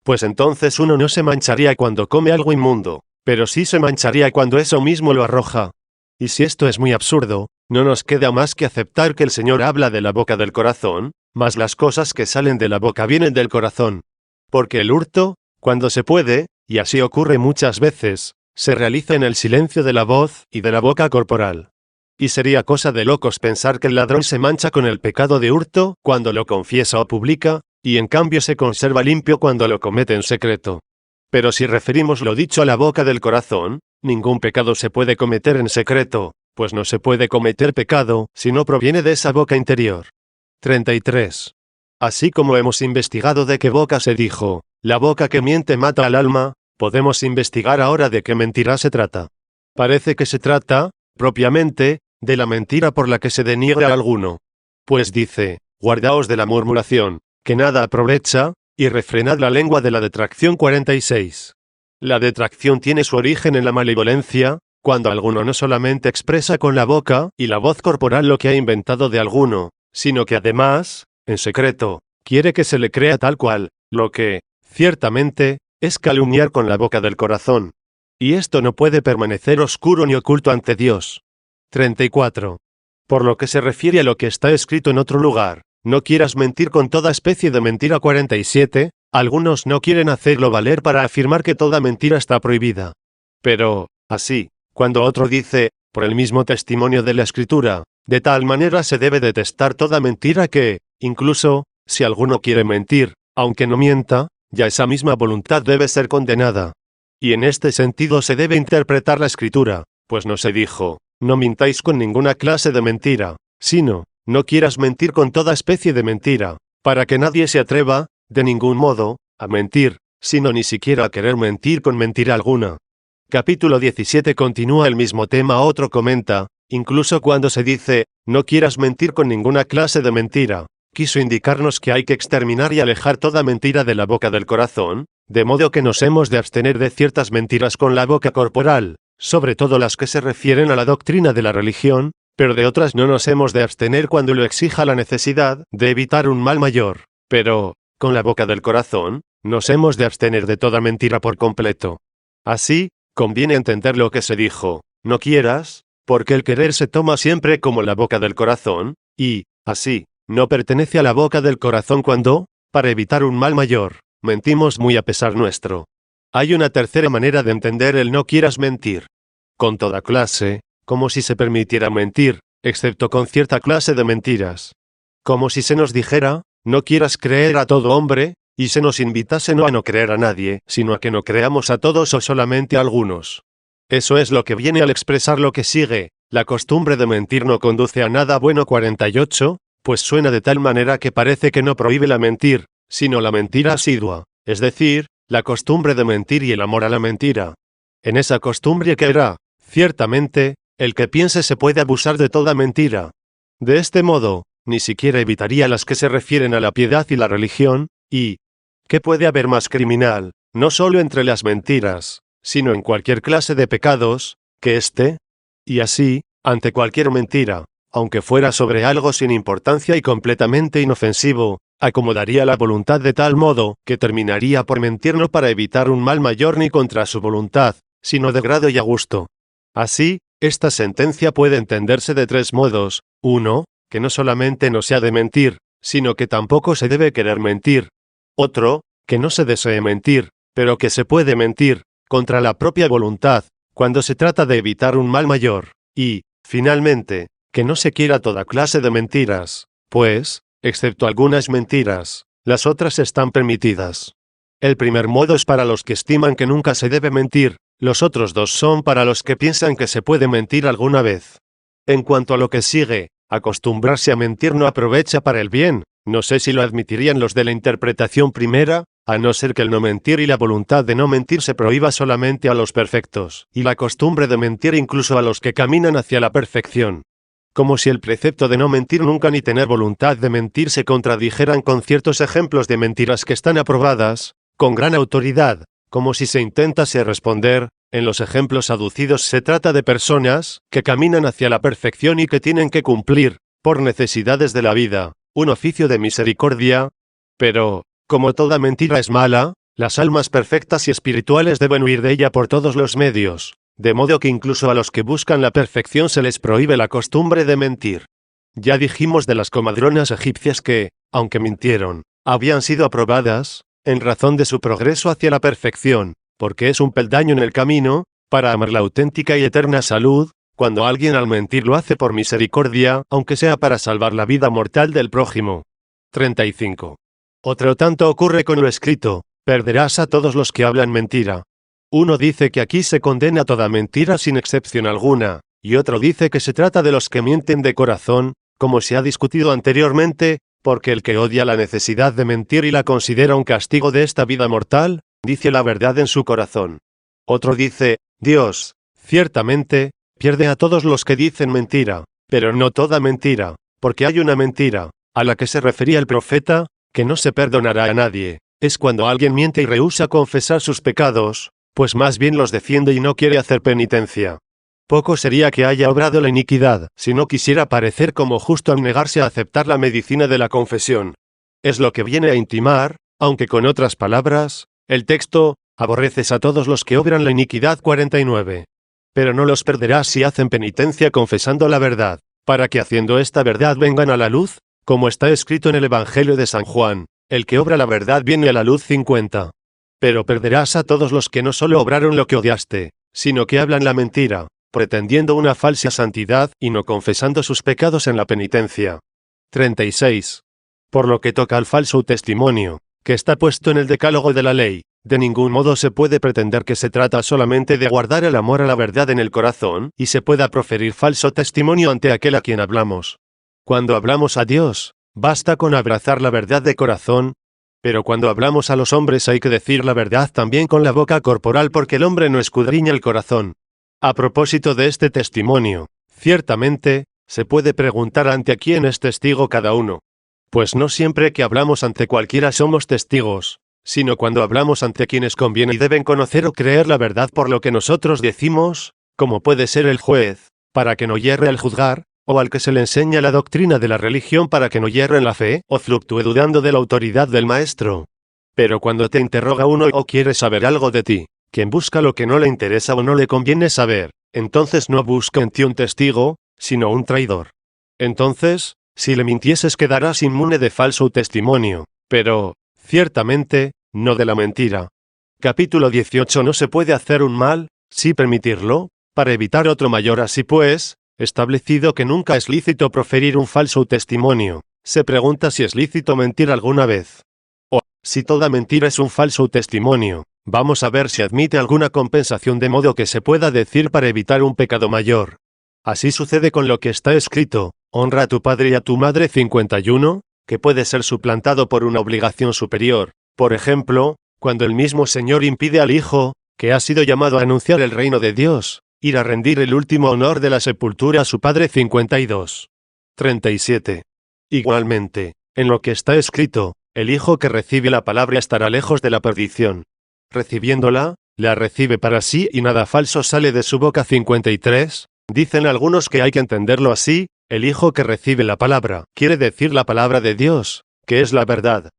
Pues entonces uno no se mancharía cuando come algo inmundo, pero sí se mancharía cuando eso mismo lo arroja. Y si esto es muy absurdo, no nos queda más que aceptar que el Señor habla de la boca del corazón, mas las cosas que salen de la boca vienen del corazón. Porque el hurto, cuando se puede, y así ocurre muchas veces, se realiza en el silencio de la voz y de la boca corporal. Y sería cosa de locos pensar que el ladrón se mancha con el pecado de hurto cuando lo confiesa o publica, y en cambio se conserva limpio cuando lo comete en secreto. Pero si referimos lo dicho a la boca del corazón, ningún pecado se puede cometer en secreto, pues no se puede cometer pecado si no proviene de esa boca interior. 33. Así como hemos investigado de qué boca se dijo, la boca que miente mata al alma, podemos investigar ahora de qué mentira se trata. Parece que se trata, propiamente, de la mentira por la que se deniega a alguno. Pues dice, guardaos de la murmuración, que nada aprovecha, y refrenad la lengua de la detracción 46. La detracción tiene su origen en la malevolencia, cuando alguno no solamente expresa con la boca y la voz corporal lo que ha inventado de alguno, sino que además, en secreto, quiere que se le crea tal cual, lo que, ciertamente, es calumniar con la boca del corazón. Y esto no puede permanecer oscuro ni oculto ante Dios. 34. Por lo que se refiere a lo que está escrito en otro lugar, no quieras mentir con toda especie de mentira. 47. Algunos no quieren hacerlo valer para afirmar que toda mentira está prohibida. Pero, así, cuando otro dice, por el mismo testimonio de la Escritura, de tal manera se debe detestar toda mentira que, incluso, si alguno quiere mentir, aunque no mienta, ya esa misma voluntad debe ser condenada. Y en este sentido se debe interpretar la Escritura, pues no se dijo, no mintáis con ninguna clase de mentira, sino, no quieras mentir con toda especie de mentira, para que nadie se atreva, de ningún modo, a mentir, sino ni siquiera a querer mentir con mentira alguna. Capítulo 17 continúa el mismo tema. Otro comenta, incluso cuando se dice, no quieras mentir con ninguna clase de mentira, quiso indicarnos que hay que exterminar y alejar toda mentira de la boca del corazón, de modo que nos hemos de abstener de ciertas mentiras con la boca corporal, sobre todo las que se refieren a la doctrina de la religión, pero de otras no nos hemos de abstener cuando lo exija la necesidad de evitar un mal mayor, pero, con la boca del corazón, nos hemos de abstener de toda mentira por completo. Así, conviene entender lo que se dijo, no quieras, porque el querer se toma siempre como la boca del corazón, y, así, no pertenece a la boca del corazón cuando, para evitar un mal mayor, mentimos muy a pesar nuestro. Hay una tercera manera de entender el no quieras mentir. Con toda clase, como si se permitiera mentir, excepto con cierta clase de mentiras. Como si se nos dijera, no quieras creer a todo hombre, y se nos invitase no a no creer a nadie, sino a que no creamos a todos o solamente a algunos. Eso es lo que viene al expresar lo que sigue, la costumbre de mentir no conduce a nada bueno. 48, pues suena de tal manera que parece que no prohíbe la mentir, sino la mentira asidua, es decir, la costumbre de mentir y el amor a la mentira. En esa costumbre caerá, ciertamente, el que piense se puede abusar de toda mentira. De este modo, ni siquiera evitaría las que se refieren a la piedad y la religión, y ¿qué puede haber más criminal, no solo entre las mentiras, sino en cualquier clase de pecados, que éste? Y así, ante cualquier mentira, aunque fuera sobre algo sin importancia y completamente inofensivo, acomodaría la voluntad de tal modo que terminaría por mentir no para evitar un mal mayor ni contra su voluntad, sino de grado y a gusto. Así, esta sentencia puede entenderse de tres modos: 1, que no solamente no se ha de mentir, sino que tampoco se debe querer mentir. Otro, que no se desee mentir, pero que se puede mentir, contra la propia voluntad, cuando se trata de evitar un mal mayor. Y, finalmente, que no se quiera toda clase de mentiras, pues, excepto algunas mentiras, las otras están permitidas. El primer modo es para los que estiman que nunca se debe mentir, los otros dos son para los que piensan que se puede mentir alguna vez. En cuanto a lo que sigue, acostumbrarse a mentir no aprovecha para el bien, no sé si lo admitirían los de la interpretación primera, a no ser que el no mentir y la voluntad de no mentir se prohíba solamente a los perfectos, y la costumbre de mentir incluso a los que caminan hacia la perfección. Como si el precepto de no mentir nunca ni tener voluntad de mentir se contradijeran con ciertos ejemplos de mentiras que están aprobadas, con gran autoridad, como si se intentase responder, en los ejemplos aducidos se trata de personas que caminan hacia la perfección y que tienen que cumplir, por necesidades de la vida, un oficio de misericordia. Pero, como toda mentira es mala, las almas perfectas y espirituales deben huir de ella por todos los medios, de modo que incluso a los que buscan la perfección se les prohíbe la costumbre de mentir. Ya dijimos de las comadronas egipcias que, aunque mintieron, habían sido aprobadas, en razón de su progreso hacia la perfección, porque es un peldaño en el camino, para amar la auténtica y eterna salud, cuando alguien al mentir lo hace por misericordia, aunque sea para salvar la vida mortal del prójimo. 35. Otro tanto ocurre con lo escrito, perderás a todos los que hablan mentira. Uno dice que aquí se condena toda mentira sin excepción alguna, y otro dice que se trata de los que mienten de corazón, como se ha discutido anteriormente, porque el que odia la necesidad de mentir y la considera un castigo de esta vida mortal, dice la verdad en su corazón. Otro dice, Dios, ciertamente, pierde a todos los que dicen mentira, pero no toda mentira, porque hay una mentira, a la que se refería el profeta, que no se perdonará a nadie, es cuando alguien miente y rehúsa confesar sus pecados, pues más bien los defiende y no quiere hacer penitencia. Poco sería que haya obrado la iniquidad, si no quisiera parecer como justo al negarse a aceptar la medicina de la confesión. Es lo que viene a intimar, aunque con otras palabras, el texto, aborreces a todos los que obran la iniquidad. 49. Pero no los perderás si hacen penitencia confesando la verdad, para que haciendo esta verdad vengan a la luz, Como está escrito en el Evangelio de San Juan, el que obra la verdad viene a la luz. 50. Pero perderás a todos los que no solo obraron lo que odiaste, sino que hablan la mentira, pretendiendo una falsa santidad y no confesando sus pecados en la penitencia. 36. Por lo que toca al falso testimonio, que está puesto en el decálogo de la ley, de ningún modo se puede pretender que se trata solamente de guardar el amor a la verdad en el corazón y se pueda proferir falso testimonio ante aquel a quien hablamos. Cuando hablamos a Dios, basta con abrazar la verdad de corazón, pero cuando hablamos a los hombres hay que decir la verdad también con la boca corporal porque el hombre no escudriña el corazón. A propósito de este testimonio, ciertamente, se puede preguntar ante quién es testigo cada uno. Pues no siempre que hablamos ante cualquiera somos testigos, sino cuando hablamos ante quienes conviene y deben conocer o creer la verdad por lo que nosotros decimos, como puede ser el juez, para que no hierre al juzgar, o al que se le enseña la doctrina de la religión para que no hierre en la fe, o fluctúe dudando de la autoridad del maestro. Pero cuando te interroga uno o quiere saber algo de ti, quien busca lo que no le interesa o no le conviene saber, entonces no busca en ti un testigo, sino un traidor. Entonces, si le mintieses quedarás inmune de falso testimonio, pero, ciertamente, no de la mentira. Capítulo 18. No se puede hacer un mal, sí permitirlo, para evitar otro mayor. Así pues, establecido que nunca es lícito proferir un falso testimonio, se pregunta si es lícito mentir alguna vez. O, si toda mentira es un falso testimonio, vamos a ver si admite alguna compensación de modo que se pueda decir para evitar un pecado mayor. Así sucede con lo que está escrito, honra a tu padre y a tu madre. 51, que puede ser suplantado por una obligación superior, por ejemplo, cuando el mismo Señor impide al Hijo, que ha sido llamado a anunciar el reino de Dios, ir a rendir el último honor de la sepultura a su padre. 52. 37. Igualmente, en lo que está escrito, el Hijo que recibe la palabra estará lejos de la perdición. Recibiéndola, la recibe para sí y nada falso sale de su boca. 53. Dicen algunos que hay que entenderlo así, el Hijo que recibe la palabra, quiere decir la palabra de Dios, que es la verdad.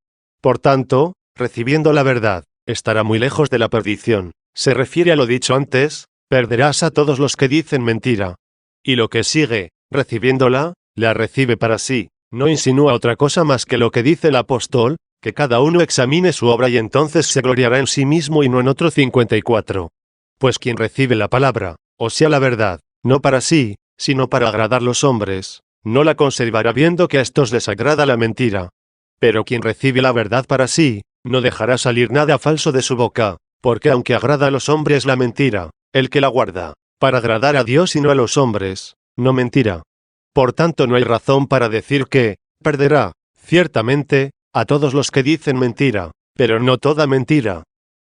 Por tanto, recibiendo la verdad, estará muy lejos de la perdición. Se refiere a lo dicho antes, perderás a todos los que dicen mentira. Y lo que sigue, recibiéndola, la recibe para sí, no insinúa otra cosa más que lo que dice el apóstol, que cada uno examine su obra y entonces se gloriará en sí mismo y no en otro. 54. Pues quien recibe la palabra, o sea la verdad, no para sí, sino para agradar a los hombres, no la conservará viendo que a estos les agrada la mentira. Pero quien recibe la verdad para sí, no dejará salir nada falso de su boca, porque aunque agrada a los hombres la mentira, el que la guarda, para agradar a Dios y no a los hombres, no mentirá. Por tanto no hay razón para decir que, perderá, ciertamente, a todos los que dicen mentira, pero no toda mentira.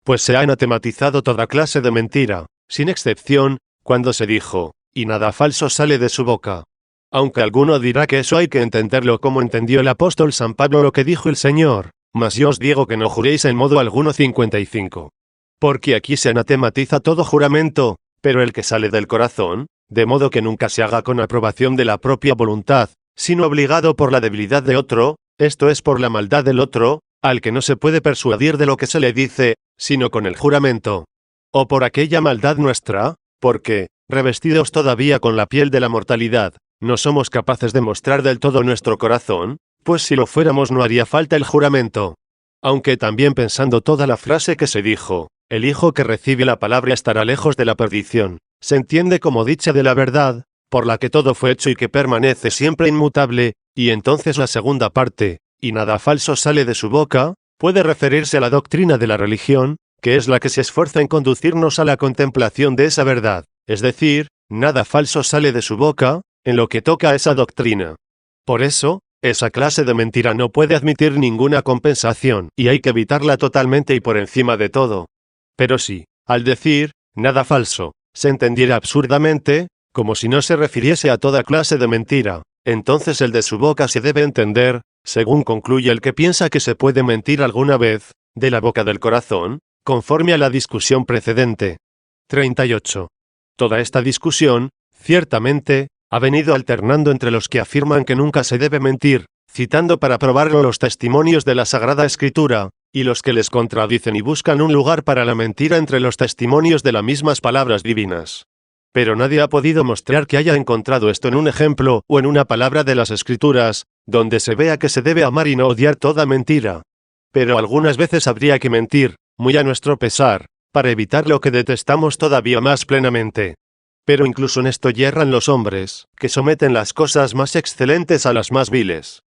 Pues se ha anatematizado toda clase de mentira, sin excepción, cuando se dijo, y nada falso sale de su boca. Aunque alguno dirá que eso hay que entenderlo como entendió el apóstol San Pablo lo que dijo el Señor, mas yo os digo que no juréis en modo alguno. 55. Porque aquí se anatematiza todo juramento, pero el que sale del corazón, de modo que nunca se haga con aprobación de la propia voluntad, sino obligado por la debilidad de otro, esto es por la maldad del otro, al que no se puede persuadir de lo que se le dice, sino con el juramento. O por aquella maldad nuestra, porque, revestidos todavía con la piel de la mortalidad, no somos capaces de mostrar del todo nuestro corazón, pues si lo fuéramos no haría falta el juramento. Aunque también pensando toda la frase que se dijo, el Hijo que recibe la palabra estará lejos de la perdición, se entiende como dicha de la verdad, por la que todo fue hecho y que permanece siempre inmutable, y entonces la segunda parte, y nada falso sale de su boca, puede referirse a la doctrina de la religión, que es la que se esfuerza en conducirnos a la contemplación de esa verdad, es decir, nada falso sale de su boca, en lo que toca a esa doctrina. Por eso, esa clase de mentira no puede admitir ninguna compensación, y hay que evitarla totalmente y por encima de todo. Pero si, al decir, nada falso, se entendiera absurdamente, como si no se refiriese a toda clase de mentira, entonces el de su boca se debe entender, según concluye el que piensa que se puede mentir alguna vez, de la boca del corazón, conforme a la discusión precedente. 38. Toda esta discusión, ciertamente, ha venido alternando entre los que afirman que nunca se debe mentir, citando para probarlo los testimonios de la Sagrada Escritura, y los que les contradicen y buscan un lugar para la mentira entre los testimonios de las mismas palabras divinas. Pero nadie ha podido mostrar que haya encontrado esto en un ejemplo o en una palabra de las Escrituras, donde se vea que se debe amar y no odiar toda mentira. Pero algunas veces habría que mentir, muy a nuestro pesar, para evitar lo que detestamos todavía más plenamente. Pero incluso en esto yerran los hombres, que someten las cosas más excelentes a las más viles.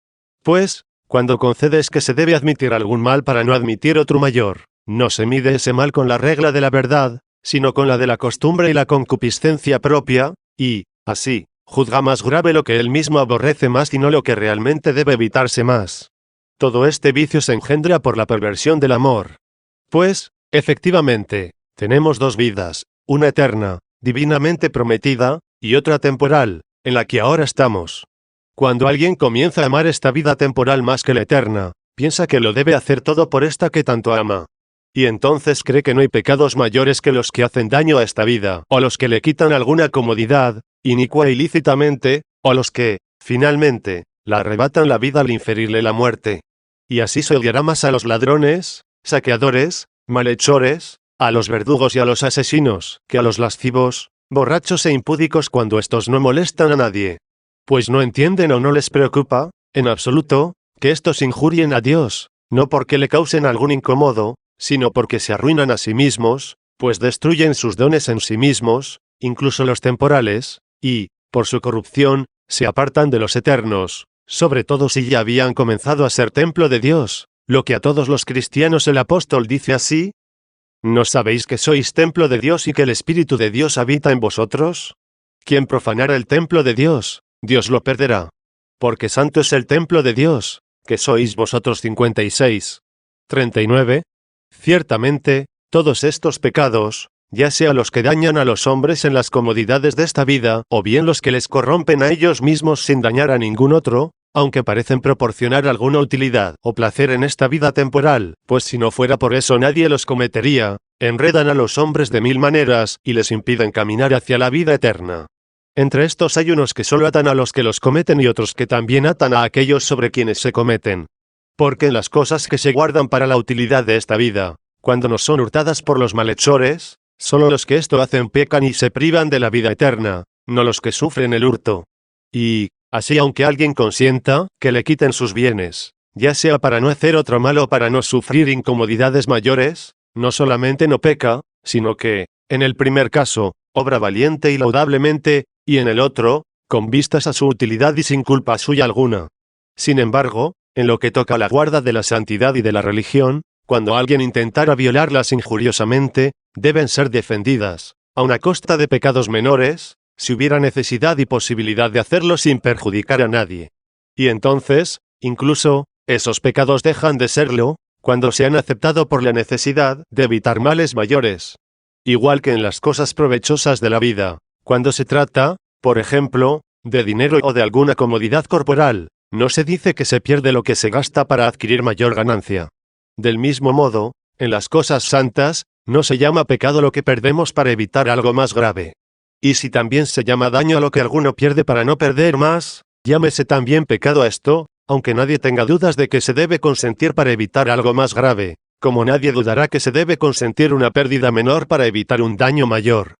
Pues, cuando concedes que se debe admitir algún mal para no admitir otro mayor, no se mide ese mal con la regla de la verdad, sino con la de la costumbre y la concupiscencia propia, y, así, juzga más grave lo que él mismo aborrece más y no lo que realmente debe evitarse más. Todo este vicio se engendra por la perversión del amor. Pues, efectivamente, tenemos dos vidas, una eterna, divinamente prometida, y otra temporal, en la que ahora estamos. Cuando alguien comienza a amar esta vida temporal más que la eterna, piensa que lo debe hacer todo por esta que tanto ama. Y entonces cree que no hay pecados mayores que los que hacen daño a esta vida, o los que le quitan alguna comodidad, inicua ilícitamente, o los que, finalmente, la arrebatan la vida al inferirle la muerte. Y así se odiará más a los ladrones, saqueadores, malhechores, a los verdugos y a los asesinos, que a los lascivos, borrachos e impúdicos cuando estos no molestan a nadie. Pues no entienden o no les preocupa, en absoluto, que estos injurien a Dios, no porque le causen algún incómodo, sino porque se arruinan a sí mismos, pues destruyen sus dones en sí mismos, incluso los temporales, y, por su corrupción, se apartan de los eternos, sobre todo si ya habían comenzado a ser templo de Dios, lo que a todos los cristianos el apóstol dice así: ¿no sabéis que sois templo de Dios y que el Espíritu de Dios habita en vosotros? Quien profanara el templo de Dios, Dios lo perderá. Porque santo es el templo de Dios, que sois vosotros. 56. 39. Ciertamente, todos estos pecados, ya sea los que dañan a los hombres en las comodidades de esta vida, o bien los que les corrompen a ellos mismos sin dañar a ningún otro, aunque parecen proporcionar alguna utilidad o placer en esta vida temporal, pues si no fuera por eso nadie los cometería, enredan a los hombres de mil maneras y les impiden caminar hacia la vida eterna. Entre estos hay unos que solo atan a los que los cometen y otros que también atan a aquellos sobre quienes se cometen. Porque en las cosas que se guardan para la utilidad de esta vida, cuando no son hurtadas por los malhechores, solo los que esto hacen pecan y se privan de la vida eterna, no los que sufren el hurto. Y, así aunque alguien consienta que le quiten sus bienes, ya sea para no hacer otro mal o para no sufrir incomodidades mayores, no solamente no peca, sino que, en el primer caso, obra valiente y laudablemente, y en el otro, con vistas a su utilidad y sin culpa suya alguna. Sin embargo, en lo que toca a la guarda de la santidad y de la religión, cuando alguien intentara violarlas injuriosamente, deben ser defendidas, aun a costa de pecados menores, si hubiera necesidad y posibilidad de hacerlo sin perjudicar a nadie. Y entonces, incluso, esos pecados dejan de serlo, cuando se han aceptado por la necesidad de evitar males mayores. Igual que en las cosas provechosas de la vida, cuando se trata, por ejemplo, de dinero o de alguna comodidad corporal, no se dice que se pierde lo que se gasta para adquirir mayor ganancia. Del mismo modo, en las cosas santas, no se llama pecado lo que perdemos para evitar algo más grave. Y si también se llama daño a lo que alguno pierde para no perder más, llámese también pecado a esto, aunque nadie tenga dudas de que se debe consentir para evitar algo más grave, como nadie dudará que se debe consentir una pérdida menor para evitar un daño mayor.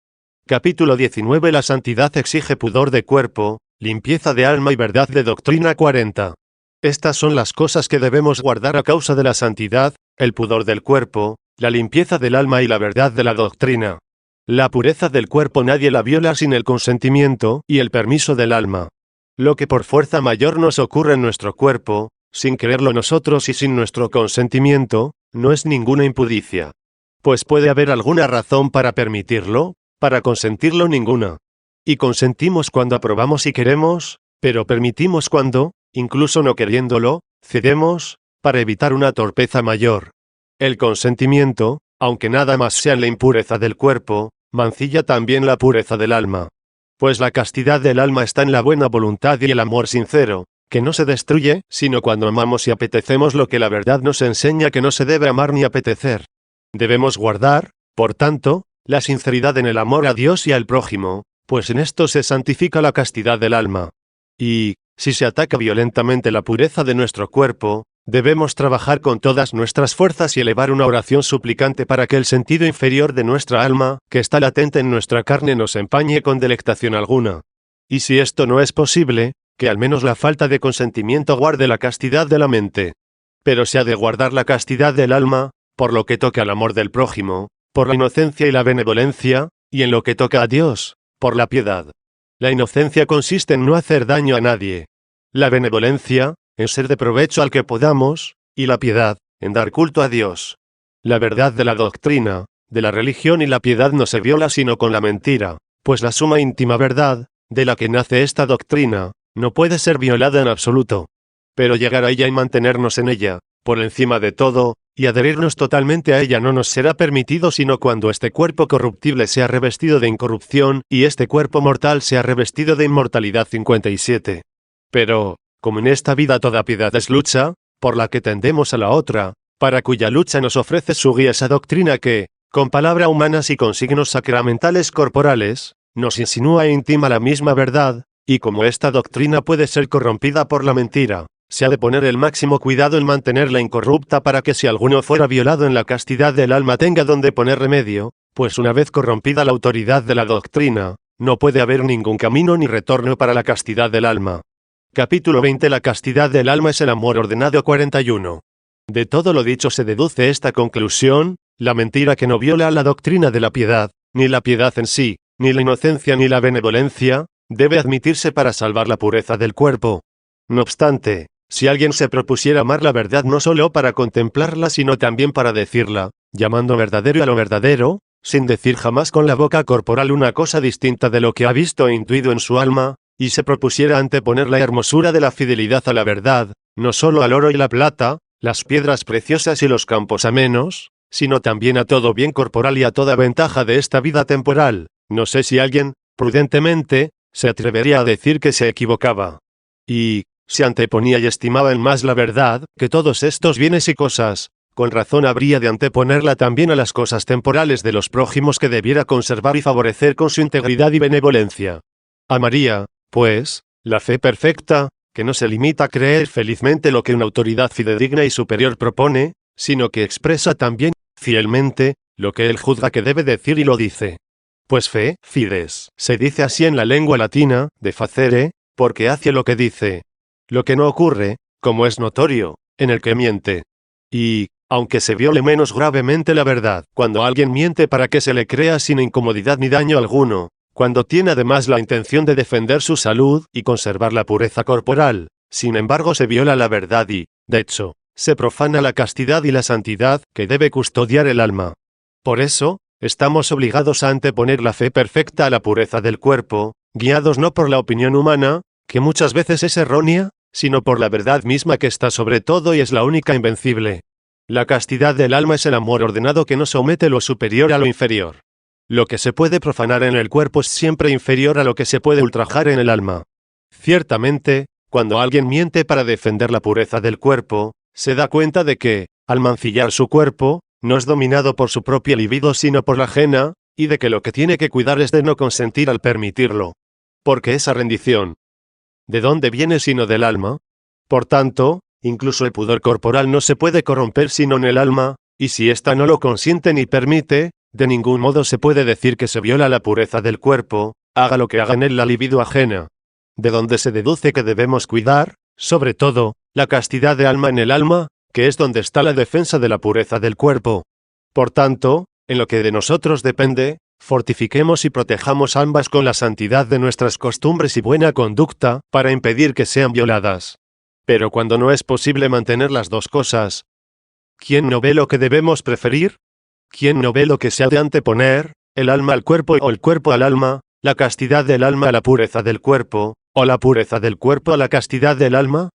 Capítulo 19. La santidad exige pudor de cuerpo, limpieza de alma y verdad de doctrina. 40. Estas son las cosas que debemos guardar a causa de la santidad: el pudor del cuerpo, la limpieza del alma y la verdad de la doctrina. La pureza del cuerpo nadie la viola sin el consentimiento y el permiso del alma. Lo que por fuerza mayor nos ocurre en nuestro cuerpo, sin quererlo nosotros y sin nuestro consentimiento, no es ninguna impudicia. Pues puede haber alguna razón para permitirlo, para consentirlo ninguna. Y consentimos cuando aprobamos y queremos, pero permitimos cuando, incluso no queriéndolo, cedemos, para evitar una torpeza mayor. El consentimiento, aunque nada más sea en la impureza del cuerpo, mancilla también la pureza del alma. Pues la castidad del alma está en la buena voluntad y el amor sincero, que no se destruye, sino cuando amamos y apetecemos lo que la verdad nos enseña que no se debe amar ni apetecer. Debemos guardar, por tanto, la sinceridad en el amor a Dios y al prójimo, pues en esto se santifica la castidad del alma. Y, si se ataca violentamente la pureza de nuestro cuerpo, Debemos trabajar con todas nuestras fuerzas y elevar una oración suplicante para que el sentido inferior de nuestra alma, que está latente en nuestra carne, nos empañe con delectación alguna. Y si esto no es posible, que al menos la falta de consentimiento guarde la castidad de la mente. Pero se ha de guardar la castidad del alma, por lo que toca al amor del prójimo, por la inocencia y la benevolencia, y en lo que toca a Dios, por la piedad. La inocencia consiste en no hacer daño a nadie. La benevolencia, en ser de provecho al que podamos, y la piedad, en dar culto a Dios. La verdad de la doctrina, de la religión y la piedad no se viola sino con la mentira, pues la suma íntima verdad, de la que nace esta doctrina, no puede ser violada en absoluto. Pero llegar a ella y mantenernos en ella, por encima de todo, y adherirnos totalmente a ella no nos será permitido sino cuando este cuerpo corruptible sea revestido de incorrupción, y este cuerpo mortal sea revestido de inmortalidad. 57. Pero, como en esta vida toda piedad es lucha, por la que tendemos a la otra, para cuya lucha nos ofrece su guía esa doctrina que, con palabras humanas y con signos sacramentales corporales, nos insinúa e intima la misma verdad, y como esta doctrina puede ser corrompida por la mentira, se ha de poner el máximo cuidado en mantenerla incorrupta para que si alguno fuera violado en la castidad del alma tenga donde poner remedio, pues una vez corrompida la autoridad de la doctrina, no puede haber ningún camino ni retorno para la castidad del alma. Capítulo 20. La castidad del alma es el amor ordenado. 41. De todo lo dicho se deduce esta conclusión: la mentira que no viola la doctrina de la piedad, ni la piedad en sí, ni la inocencia ni la benevolencia, debe admitirse para salvar la pureza del cuerpo. No obstante, si alguien se propusiera amar la verdad no solo para contemplarla sino también para decirla, llamando verdadero a lo verdadero, sin decir jamás con la boca corporal una cosa distinta de lo que ha visto e intuido en su alma, y se propusiera anteponer la hermosura de la fidelidad a la verdad, no solo al oro y la plata, las piedras preciosas y los campos amenos, sino también a todo bien corporal y a toda ventaja de esta vida temporal, no sé si alguien, prudentemente, se atrevería a decir que se equivocaba. Y, si anteponía y estimaba en más la verdad, que todos estos bienes y cosas, con razón habría de anteponerla también a las cosas temporales de los prójimos que debiera conservar y favorecer con su integridad y benevolencia. Amaría, pues, la fe perfecta, que no se limita a creer felizmente lo que una autoridad fidedigna y superior propone, sino que expresa también, fielmente, lo que él juzga que debe decir y lo dice. Pues fe, fides, se dice así en la lengua latina, de facere, porque hace lo que dice. Lo que no ocurre, como es notorio, en el que miente. Y, aunque se viole menos gravemente la verdad, cuando alguien miente para que se le crea sin incomodidad ni daño alguno, cuando tiene además la intención de defender su salud y conservar la pureza corporal, sin embargo se viola la verdad y, de hecho, se profana la castidad y la santidad que debe custodiar el alma. Por eso, estamos obligados a anteponer la fe perfecta a la pureza del cuerpo, guiados no por la opinión humana, que muchas veces es errónea, sino por la verdad misma que está sobre todo y es la única invencible. La castidad del alma es el amor ordenado que no somete lo superior a lo inferior. Lo que se puede profanar en el cuerpo es siempre inferior a lo que se puede ultrajar en el alma. Ciertamente, cuando alguien miente para defender la pureza del cuerpo, se da cuenta de que, al mancillar su cuerpo, no es dominado por su propia libido sino por la ajena, y de que lo que tiene que cuidar es de no consentir al permitirlo. Porque esa rendición, ¿de dónde viene sino del alma? Por tanto, incluso el pudor corporal no se puede corromper sino en el alma, y si ésta no lo consiente ni permite, de ningún modo se puede decir que se viola la pureza del cuerpo, haga lo que haga en él la libido ajena. De donde se deduce que debemos cuidar, sobre todo, la castidad de alma en el alma, que es donde está la defensa de la pureza del cuerpo. Por tanto, en lo que de nosotros depende, fortifiquemos y protejamos ambas con la santidad de nuestras costumbres y buena conducta, para impedir que sean violadas. Pero cuando no es posible mantener las dos cosas, ¿quién no ve lo que debemos preferir? ¿Quién no ve lo que se ha de anteponer, el alma al cuerpo o el cuerpo al alma, la castidad del alma a la pureza del cuerpo, o la pureza del cuerpo a la castidad del alma?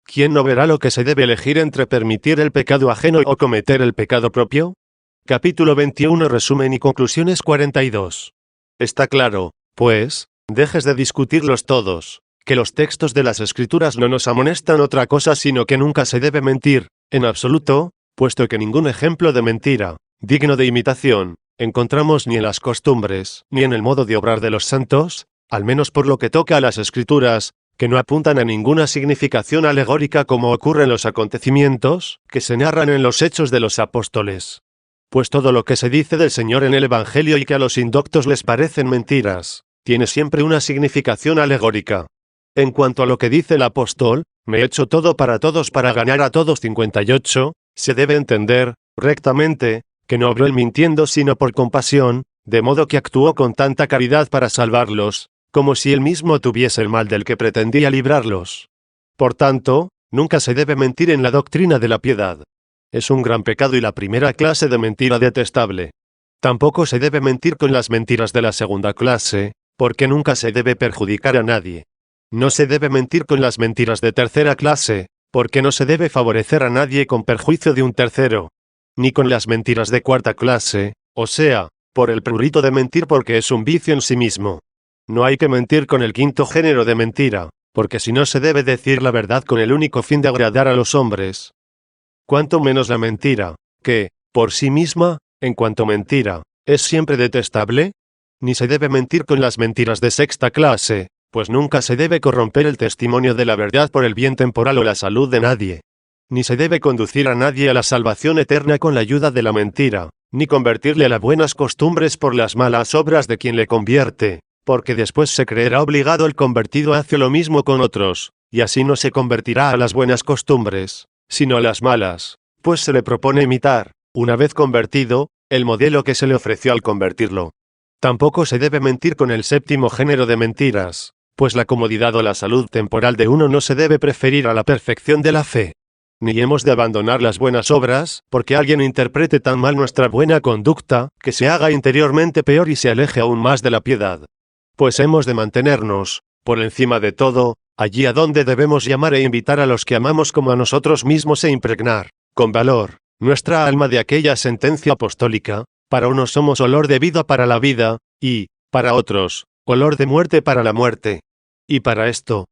¿Quién no verá lo que se debe elegir entre permitir el pecado ajeno o cometer el pecado propio? Capítulo 21. Resumen y conclusiones. 42. Está claro, pues, dejes de discutirlos todos, que los textos de las Escrituras no nos amonestan otra cosa sino que nunca se debe mentir, en absoluto, puesto que ningún ejemplo de mentira, digno de imitación, encontramos ni en las costumbres, ni en el modo de obrar de los santos, al menos por lo que toca a las Escrituras, que no apuntan a ninguna significación alegórica como ocurre en los acontecimientos que se narran en los Hechos de los Apóstoles. Pues todo lo que se dice del Señor en el Evangelio y que a los indoctos les parecen mentiras, tiene siempre una significación alegórica. En cuanto a lo que dice el apóstol, me he hecho todo para todos para ganar a todos 58, se debe entender, rectamente, que no obró él mintiendo sino por compasión, de modo que actuó con tanta caridad para salvarlos, como si él mismo tuviese el mal del que pretendía librarlos. Por tanto, nunca se debe mentir en la doctrina de la piedad. Es un gran pecado y la primera clase de mentira detestable. Tampoco se debe mentir con las mentiras de la segunda clase, porque nunca se debe perjudicar a nadie. No se debe mentir con las mentiras de tercera clase, porque no se debe favorecer a nadie con perjuicio de un tercero. Ni con las mentiras de cuarta clase, o sea, por el prurito de mentir porque es un vicio en sí mismo. No hay que mentir con el quinto género de mentira, porque si no se debe decir la verdad con el único fin de agradar a los hombres. Cuanto menos la mentira, que, por sí misma, en cuanto mentira, es siempre detestable. Ni se debe mentir con las mentiras de sexta clase, pues nunca se debe corromper el testimonio de la verdad por el bien temporal o la salud de nadie. Ni se debe conducir a nadie a la salvación eterna con la ayuda de la mentira, ni convertirle a las buenas costumbres por las malas obras de quien le convierte, porque después se creerá obligado el convertido a hacer lo mismo con otros, y así no se convertirá a las buenas costumbres, sino a las malas, pues se le propone imitar, una vez convertido, el modelo que se le ofreció al convertirlo. Tampoco se debe mentir con el séptimo género de mentiras, pues la comodidad o la salud temporal de uno no se debe preferir a la perfección de la fe. Ni hemos de abandonar las buenas obras, porque alguien interprete tan mal nuestra buena conducta, que se haga interiormente peor y se aleje aún más de la piedad. Pues hemos de mantenernos, por encima de todo, allí a donde debemos llamar e invitar a los que amamos como a nosotros mismos e impregnar, con valor, nuestra alma de aquella sentencia apostólica: para unos somos olor de vida para la vida, y, para otros, olor de muerte para la muerte. Y para esto,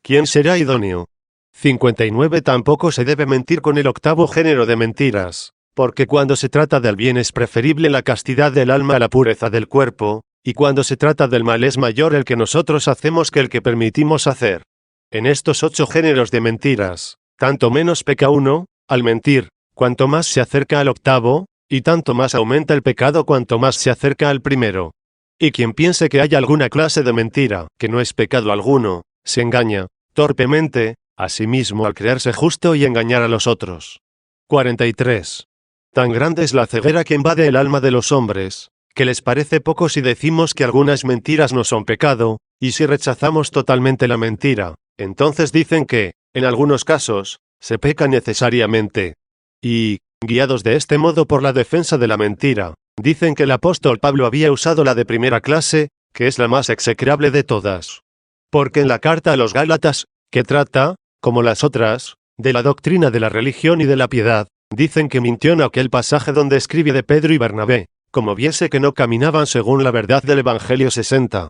¿quién será idóneo? 59. Tampoco se debe mentir con el octavo género de mentiras, porque cuando se trata del bien es preferible la castidad del alma a la pureza del cuerpo, y cuando se trata del mal es mayor el que nosotros hacemos que el que permitimos hacer. En estos 8 géneros de mentiras, tanto menos peca uno, al mentir, cuanto más se acerca al octavo, y tanto más aumenta el pecado cuanto más se acerca al primero. Y quien piense que haya alguna clase de mentira, que no es pecado alguno, se engaña, torpemente, a sí mismo al creerse justo y engañar a los otros. 43. Tan grande es la ceguera que invade el alma de los hombres, que les parece poco si decimos que algunas mentiras no son pecado, y si rechazamos totalmente la mentira, entonces dicen que, en algunos casos, se peca necesariamente. Y, guiados de este modo por la defensa de la mentira, dicen que el apóstol Pablo había usado la de primera clase, que es la más execrable de todas. Porque en la carta a los Gálatas, que trata, como las otras, de la doctrina de la religión y de la piedad, dicen que mintió en aquel pasaje donde escribe de Pedro y Bernabé, como viese que no caminaban según la verdad del Evangelio 60.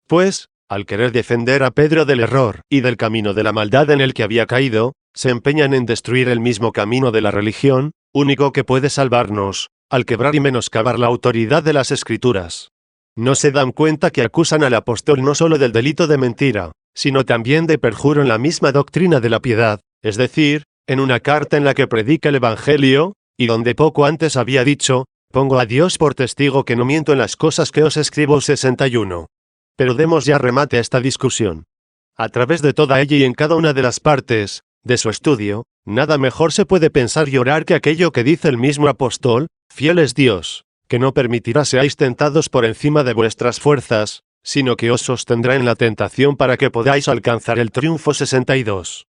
Pues, al querer defender a Pedro del error y del camino de la maldad en el que había caído, se empeñan en destruir el mismo camino de la religión, único que puede salvarnos, al quebrar y menoscabar la autoridad de las Escrituras. No se dan cuenta que acusan al apóstol no solo del delito de mentira, sino también de perjuro en la misma doctrina de la piedad, es decir, en una carta en la que predica el Evangelio, y donde poco antes había dicho: pongo a Dios por testigo que no miento en las cosas que os escribo. 61. Pero demos ya remate a esta discusión. A través de toda ella y en cada una de las partes de su estudio, nada mejor se puede pensar y orar que aquello que dice el mismo apóstol: fiel es Dios, que no permitirá seáis tentados por encima de vuestras fuerzas, sino que os sostendrá en la tentación para que podáis alcanzar el triunfo. 62.